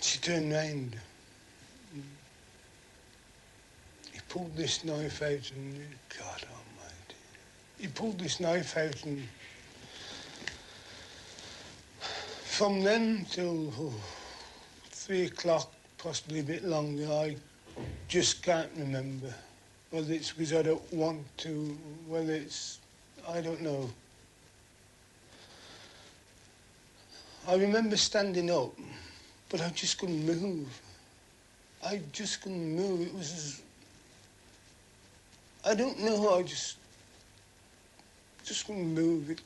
S5: she turned round. He pulled this knife out, and God almighty. He pulled this knife out, and from then till 3 o'clock, possibly a bit longer, I just can't remember. Whether it's because I don't want to, whether it's, I don't know. I remember standing up, but I just couldn't move. I just couldn't move. It was, I don't know, I just couldn't move.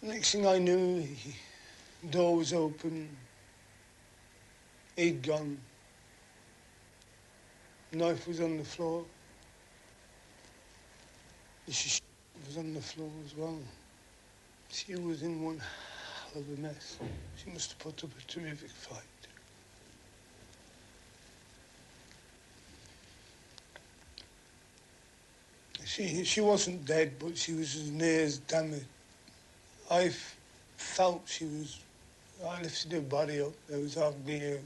S5: Next thing I knew, the door was open. He'd gone. The knife was on the floor. The shish was on the floor as well. She was in one hell of a mess. She must have put up a terrific fight. She wasn't dead, but she was as near as damaged. I felt she was... I lifted her body up. There was hardly a...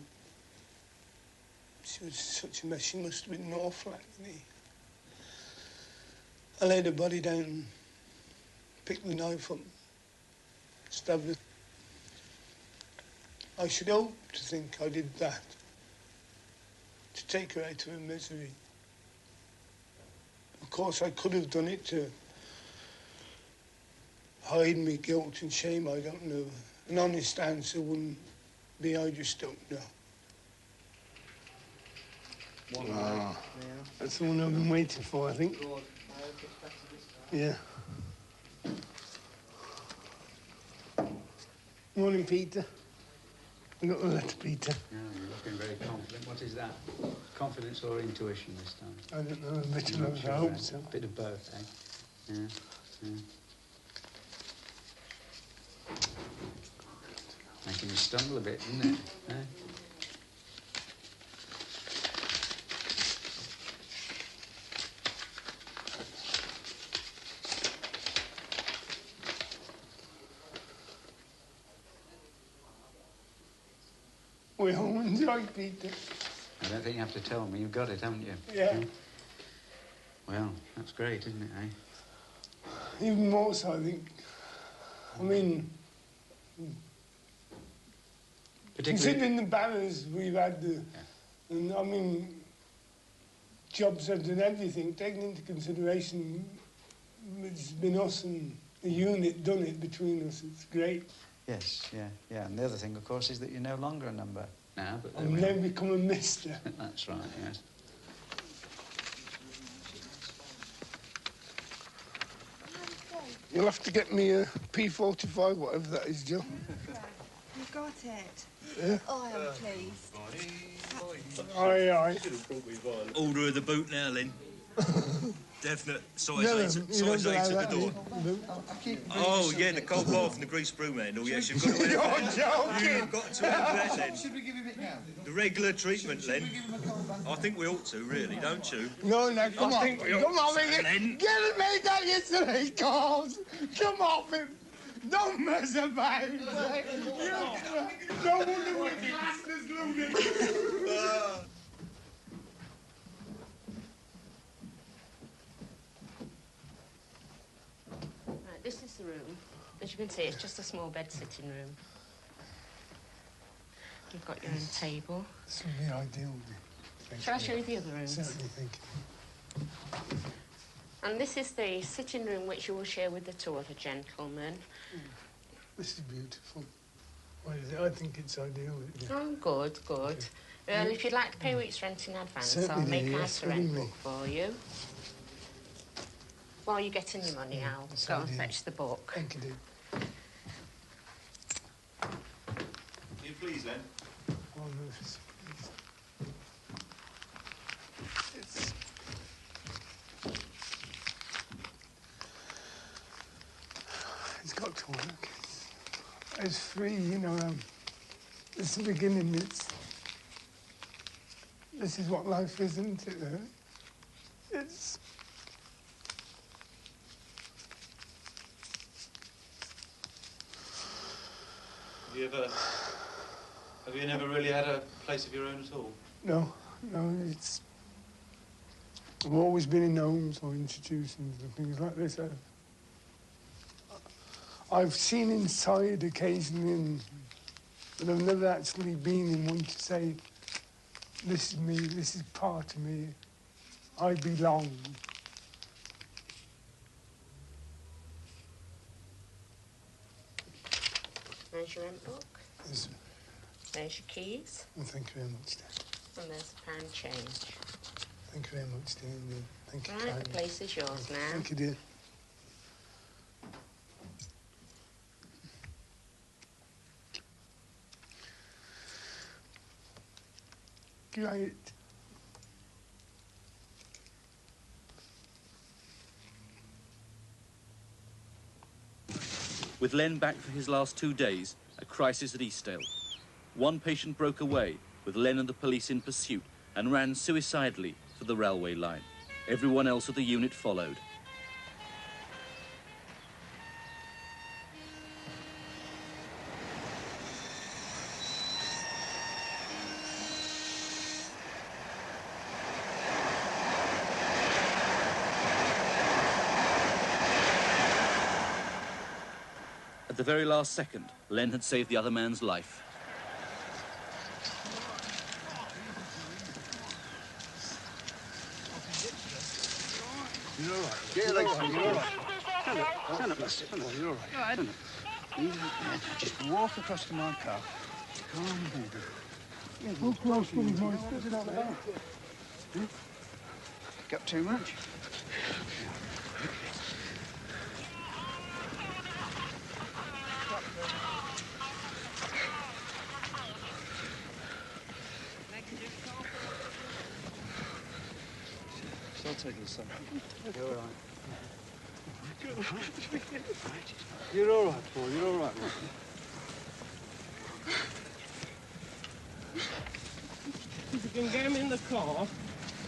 S5: She was such a mess. She must have been an awful agony. I laid her body down, picked the knife up, stabbed her. I should hope to think I did that to take her out of her misery. Of course, I could have done it to hide my guilt and shame, I don't know. An honest answer wouldn't be, I just don't know. Wow. That's the one I've been waiting for, I think. Yeah. Morning, Peter. I got the letter, Peter.
S16: Yeah, you're looking very confident. What is that? Confidence or intuition this time?
S5: I don't know, a bit of both, I hope so.
S16: A bit of both, eh? Yeah, yeah. Making you stumble a bit, isn't it? Eh?
S5: We all enjoy Peter.
S16: I don't think you have to tell me. You've got it, haven't you?
S5: Yeah.
S16: Well, that's great, isn't it, eh?
S5: Even more so, I think. I mean, considering the banners we've had, and I mean, jobs have done everything, taking into consideration it's been us and the unit done it between us. It's great.
S16: Yes, yeah, yeah. And the other thing, of course, is that you're no longer a number now, but...
S5: I've now become a mister.
S16: That's right, yes.
S5: You'll have to get me a P45, whatever that is, Jill.
S12: You've got it.
S5: Yeah.
S12: Oh, I am pleased.
S5: Aye, aye.
S19: Order of the boot now, Lynn. Definite size
S5: No,
S19: 8 size 8 at the door. Oh, yeah, the cold bath and the grease broom handle. Yes, you've got to
S5: You're
S19: have that.
S5: joking.
S19: You've got to have that, then.
S6: Should we give him it now?
S19: The regular treatment, Len. I think we ought to, really, don't you?
S5: No, no, come on. Come on,
S19: Len.
S5: get him made that yesterday, Carls. Come off him. Don't mess about. No wonder we're classed as lunatics.
S20: Right, this is the room. As you can see, it's just a small bed sitting room. You've got your own table.
S5: This would be ideal.
S20: Shall I show you the other rooms?
S5: Certainly, thank you.
S20: And this is the sitting room which you will share with the two other gentlemen.
S5: This is beautiful. What is it? I think it's ideal.
S20: Oh, good, good. Well, if you'd like to pay a week's rent in advance,
S5: Certainly
S20: I'll make
S5: do,
S20: out
S5: yes,
S20: a rent
S5: willingly.
S20: book for you. While you're getting your money, I'll go and fetch the book.
S5: Thank you, dear.
S19: Can you please, Len?
S5: Oh, no, it's got to work. It's free, you know. It's the beginning. This is what life is, isn't it? It's.
S19: Have you never really had a place of your own at all?
S5: No, it's. I've always been in homes or institutions and things like this. I've seen inside occasionally, but I've never actually been in one to say, this is me, this is part of me, I belong.
S20: There's your rent book.
S5: Yes.
S20: There's your keys.
S5: Well, thank you very much, dear.
S20: And there's a pound change.
S5: Thank you very much, dear. Thank you
S20: Right,
S5: kindly.
S20: the place is yours now.
S5: Thank you, dear. Great.
S2: With Len back for his last 2 days, a crisis at Eastdale. One patient broke away, with Len and the police in pursuit, and ran suicidally for the railway line. Everyone else at the unit followed. At the very last second, Len had saved the other man's life.
S10: You're all right. Get your legs up. You're all right. Stand up, mister. Stand up. You're all right. Go ahead. Just walk across to my car. Calm down. Yeah,
S5: walk close to me, boy.
S10: Got too much?
S19: I'll take it, son.
S10: You're all right. You're all right, Paul. You're all right, man.
S4: If you can get him in the car,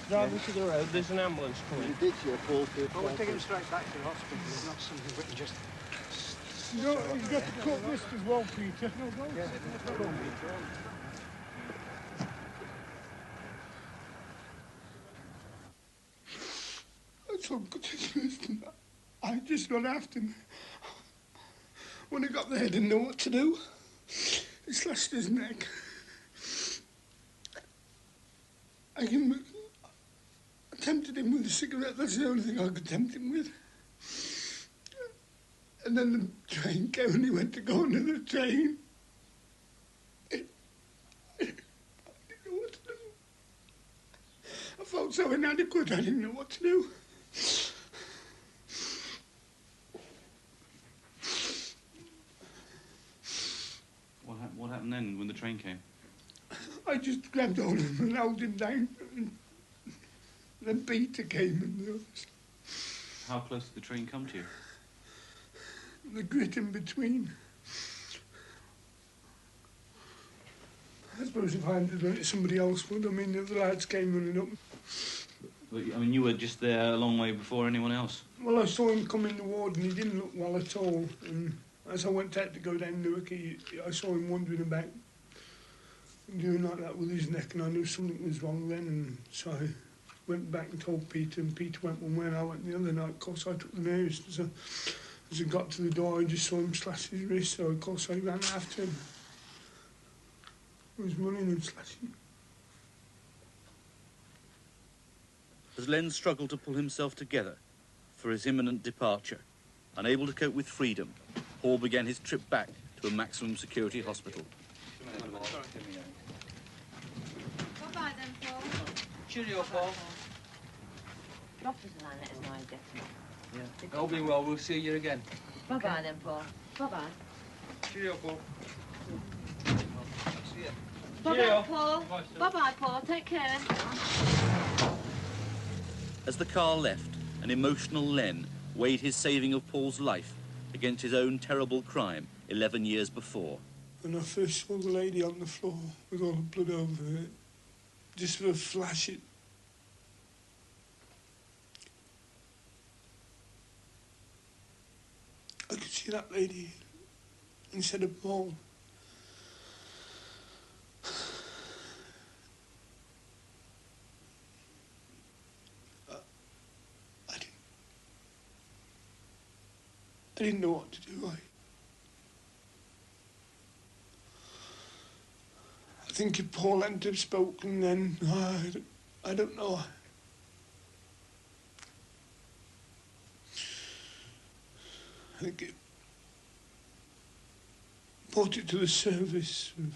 S4: drive him to the road, there's an ambulance coming.
S10: You did see a Paul. I will take him straight back to the hospital. It's not something we can just...
S5: You've got to cut wrist as well, Peter.
S10: Yeah, no problem.
S5: So good to listen. I just got after him. When I got there, I didn't know what to do. He slashed his neck. I tempted him with a cigarette. That's the only thing I could tempt him with. And then the train came and he went to go under the train. I didn't know what to do. I felt so inadequate, I didn't know what to do.
S19: What happened then when the train came?
S5: I just grabbed hold of him and held him down. And then Peter came and the others.
S19: How close did the train come to you?
S5: The grit in between. I suppose if I hadn't done it, somebody else would. I mean, the other lads came running up.
S19: But, I mean, you were just there a long way before anyone else.
S5: Well, I saw him come in the ward and he didn't look well at all. And as I went out to go down Newark, I saw him wandering about, doing like that with his neck, and I knew something was wrong then. And so I went back and told Peter, and Peter went one way and I went the other night. Of course, I took the news. So as I got to the door, I just saw him slash his wrist, so of course I ran after him. I was running and slashing.
S2: As Len struggled to pull himself together for his imminent departure, unable to cope with freedom, Paul began his trip back to a maximum security hospital.
S12: Bye-bye then, Paul.
S7: Cheerio, Paul.
S20: Doctors and I let us know definitely.
S7: Yeah. All being well, we'll see you again.
S20: Bye-bye then, Paul. Bye-bye.
S7: Cheerio, Paul. See ya.
S20: Bye-bye, Paul. Bye-bye, Paul. Take care.
S2: As the car left, an emotional Len weighed his saving of Paul's life against his own terrible crime 11 years before.
S5: When I first saw the lady on the floor with all the blood over her, just for a flash, I could see that lady instead of Paul. I didn't know what to do. I think if Paul hadn't have spoken then, I don't know. I think it brought it to the surface of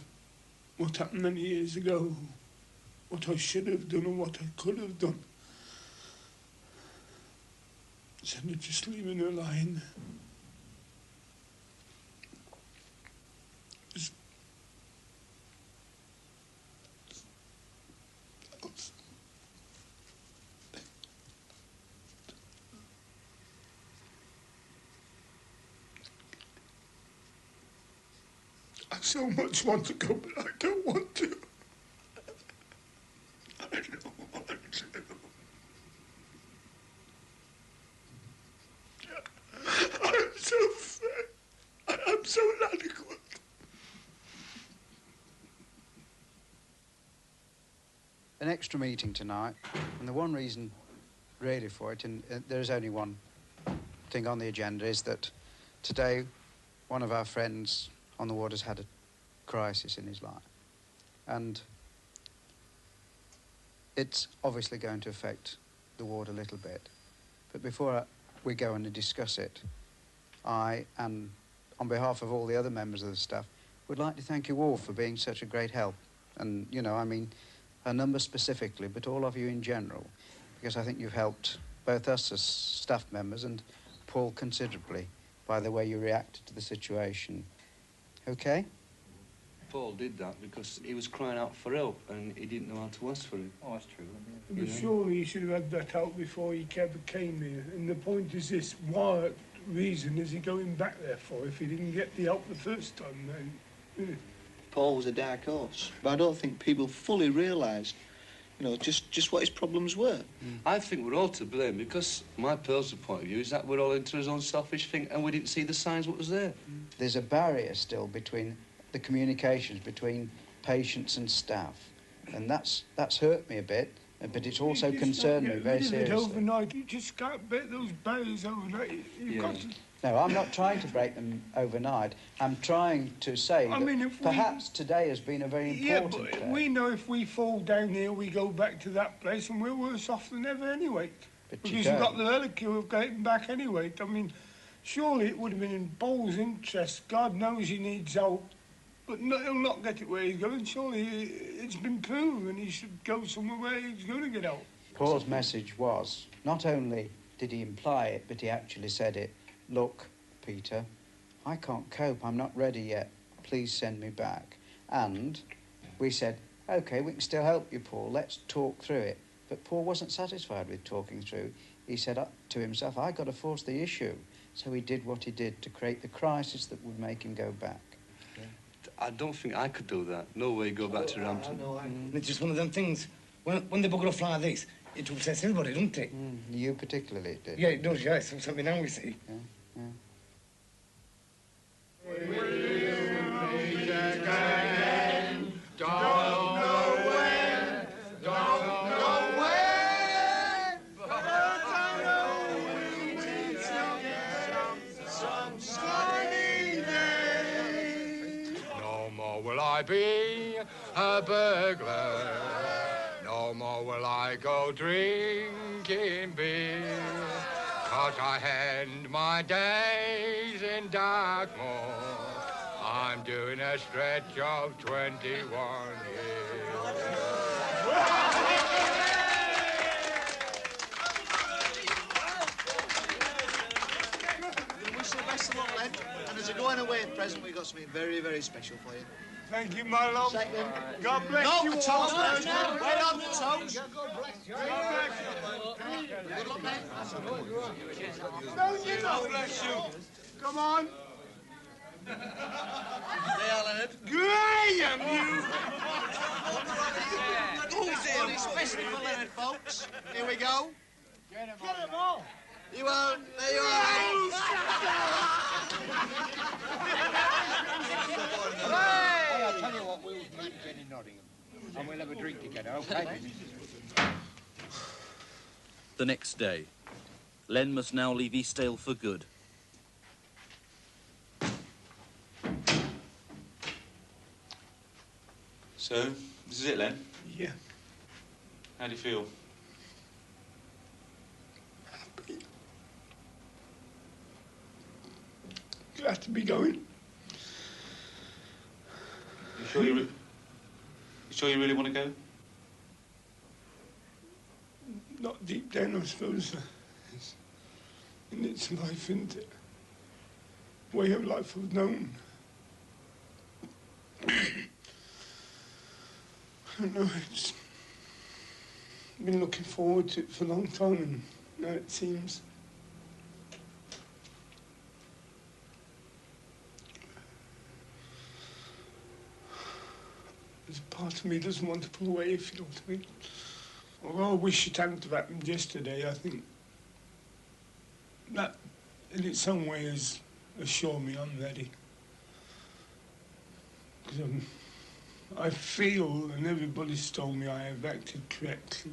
S5: what happened many years ago, what I should have done and what I could have done. Instead of just leaving her lying there. I so much want to go, but I don't want to. I don't want to. I'm so fat. I'm so inadequate.
S3: An extra meeting tonight, and the one reason really for it, and there's only one thing on the agenda, is that today one of our friends on the ward has had a crisis in his life, and it's obviously going to affect the ward a little bit. But before we go and discuss it, I, and on behalf of all the other members of the staff, would like to thank you all for being such a great help. And, you know, I mean, a number specifically, but all of you in general, because I think you've helped both us as staff members and Paul considerably by the way you reacted to the situation. Okay?
S11: Paul did that because he was crying out for help and he didn't know how to ask for it.
S19: Oh, that's true.
S5: But surely he should have had that out before he ever came here. And the point is this, what reason is he going back there for if he didn't get the help the first time then?
S8: Paul was a dark horse, but I don't think people fully realised, you know, just what his problems were.
S11: I think we're all to blame because my personal point of view is that we're all into his own selfish thing and we didn't see the signs what was there.
S3: There's a barrier still between the communications between patients and staff, and that's hurt me a bit, but it's also concerned me very seriously.
S5: Overnight, you just can't break those barriers overnight. You've got to...
S3: No, I'm not trying to break them overnight. I'm trying to say that perhaps today has been a very important day.
S5: We know if we fall down here, we go back to that place and we're worse off than ever anyway. Because you've got the reliquary of getting back anyway. I mean, surely it would have been in Paul's interest. God knows he needs help. But no, he'll not get it where he's going. Surely it's been proven he should go somewhere where he's going to get help.
S3: Paul's message was, not only did he imply it, but he actually said it. Look, Peter, I can't cope. I'm not ready yet. Please send me back. And we said, OK, we can still help you, Paul. Let's talk through it. But Paul wasn't satisfied with talking through. He said up to himself, I've got to force the issue. So he did what he did to create the crisis that would make him go back.
S11: I don't think I could do that. No way go back to Rampton.
S18: It's just one of them things. When they bugger off like this, it upsets everybody, doesn't it?
S3: You particularly, it did.
S18: Yeah, it does, yes. It's something now we see.
S3: Yeah.
S14: a burglar. No more will I go drinking beer, 'cause I end my days in Dartmoor. I'm doing a stretch of 21 years.
S6: We wish you the best of luck, Len. And as a going away present, we've got something very, very special for you.
S5: Thank you, my love. God bless
S6: no,
S5: you
S6: the
S5: all.
S6: toast first. Wait on the toast.
S5: God bless you.
S6: Good luck, mate.
S5: Don't you know? God bless you. Come on.
S6: They are, Leonard.
S5: Graham, you!
S6: Who's here? Especially for Leonard, folks. Here we go.
S5: Get them all.
S6: You won't. There you are.
S13: Hey, I'll tell you what, we'll meet again in Nottingham. And we'll have a drink together, okay?
S2: The next day, Len must now leave Eastdale for good.
S25: So, this is it, Len?
S5: Yeah.
S25: How do you feel?
S5: Glad to be going.
S25: You sure you really want to go?
S5: Not deep down, I suppose. And it's life, isn't it? Way of life I've known. I don't know, it's been looking forward to it for a long time, and now it seems. There's a part of me doesn't want to pull away, if you know what I mean. Although I wish it hadn't have happened yesterday, I think that in its own way has assured me I'm ready. Because I feel, and everybody's told me I have acted correctly.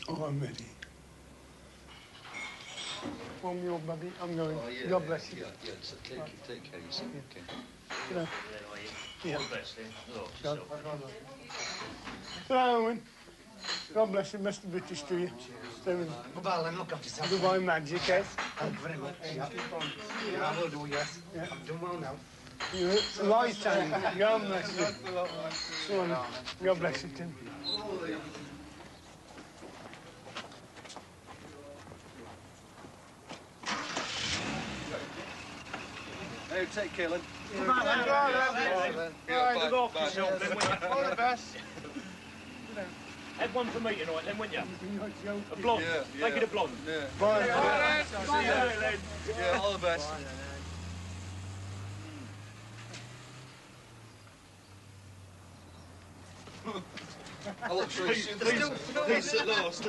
S5: Oh, I'm ready. One more, buddy. I'm going.
S22: Oh, yeah.
S5: God bless you.
S22: Yeah, so take care of yourself.
S5: Yeah.
S22: Okay.
S5: You know. Yeah.
S22: All the best, then.
S5: God. Hello, Owen. God bless you. Best of British to you.
S18: Goodbye, Len. Look after yourself.
S5: Goodbye, Magic, eh?
S18: Thank you very much. Yeah, I will do, yes.
S5: Yeah.
S18: I'm doing well now.
S5: It's a lifetime. God bless you. Go on. God bless you, Tim.
S2: Hey, take care, Len.
S5: Come on, Len.
S19: All
S5: the best.
S19: Have one for me tonight, then, won't you? A blonde.
S22: Yeah,
S19: Make it a blonde.
S22: Yeah.
S5: Bye.
S19: See you later, Len.
S22: Yeah, all the best. I look sure peace at last.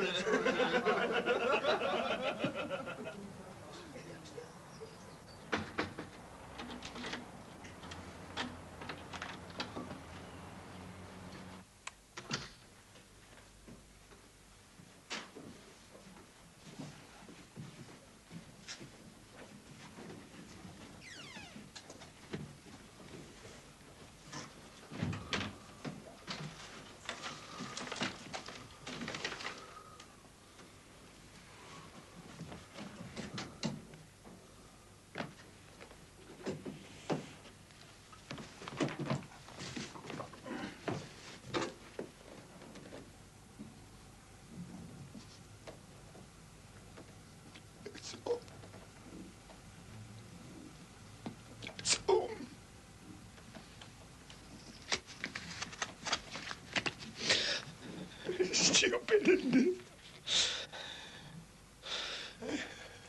S5: Stupid, isn't it?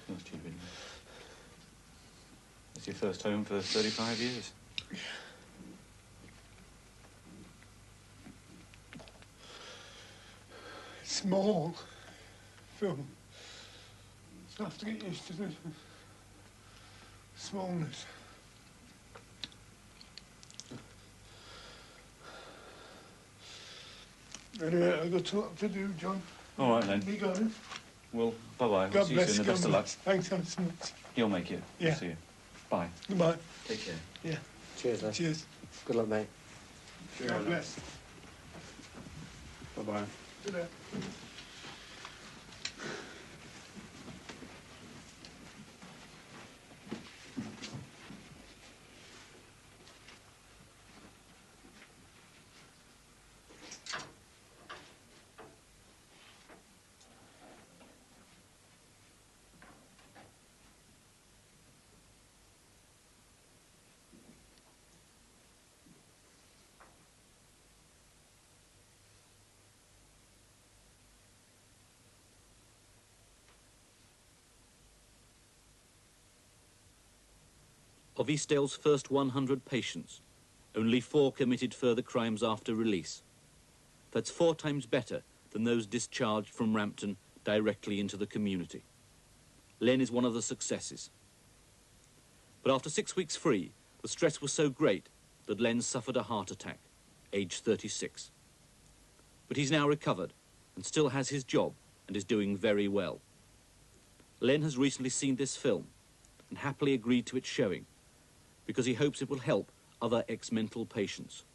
S25: Not stupid. It's your first home for 35 years.
S5: Small. Phil. I have to get used to this smallness. Anyway, I've got a lot to do, John.
S25: All right, then.
S5: Be going.
S25: Well, bye-bye.
S5: God
S25: See
S5: bless
S25: you soon. The best of
S5: God
S25: luck.
S5: bless. Thanks ever so much.
S25: You'll make it.
S5: Yeah.
S25: See you. Bye.
S5: Goodbye.
S25: Take care.
S5: Yeah.
S9: Cheers, Les.
S5: Cheers.
S9: Good luck, mate.
S5: God bless.
S25: Bye-bye.
S5: Good night.
S2: Of Eastdale's first 100 patients, only 4 committed further crimes after release. That's 4 times better than those discharged from Rampton directly into the community. Len is one of the successes. But after 6 weeks free, the stress was so great that Len suffered a heart attack, aged 36. But he's now recovered and still has his job and is doing very well. Len has recently seen this film and happily agreed to its showing, because he hopes it will help other ex-mental patients.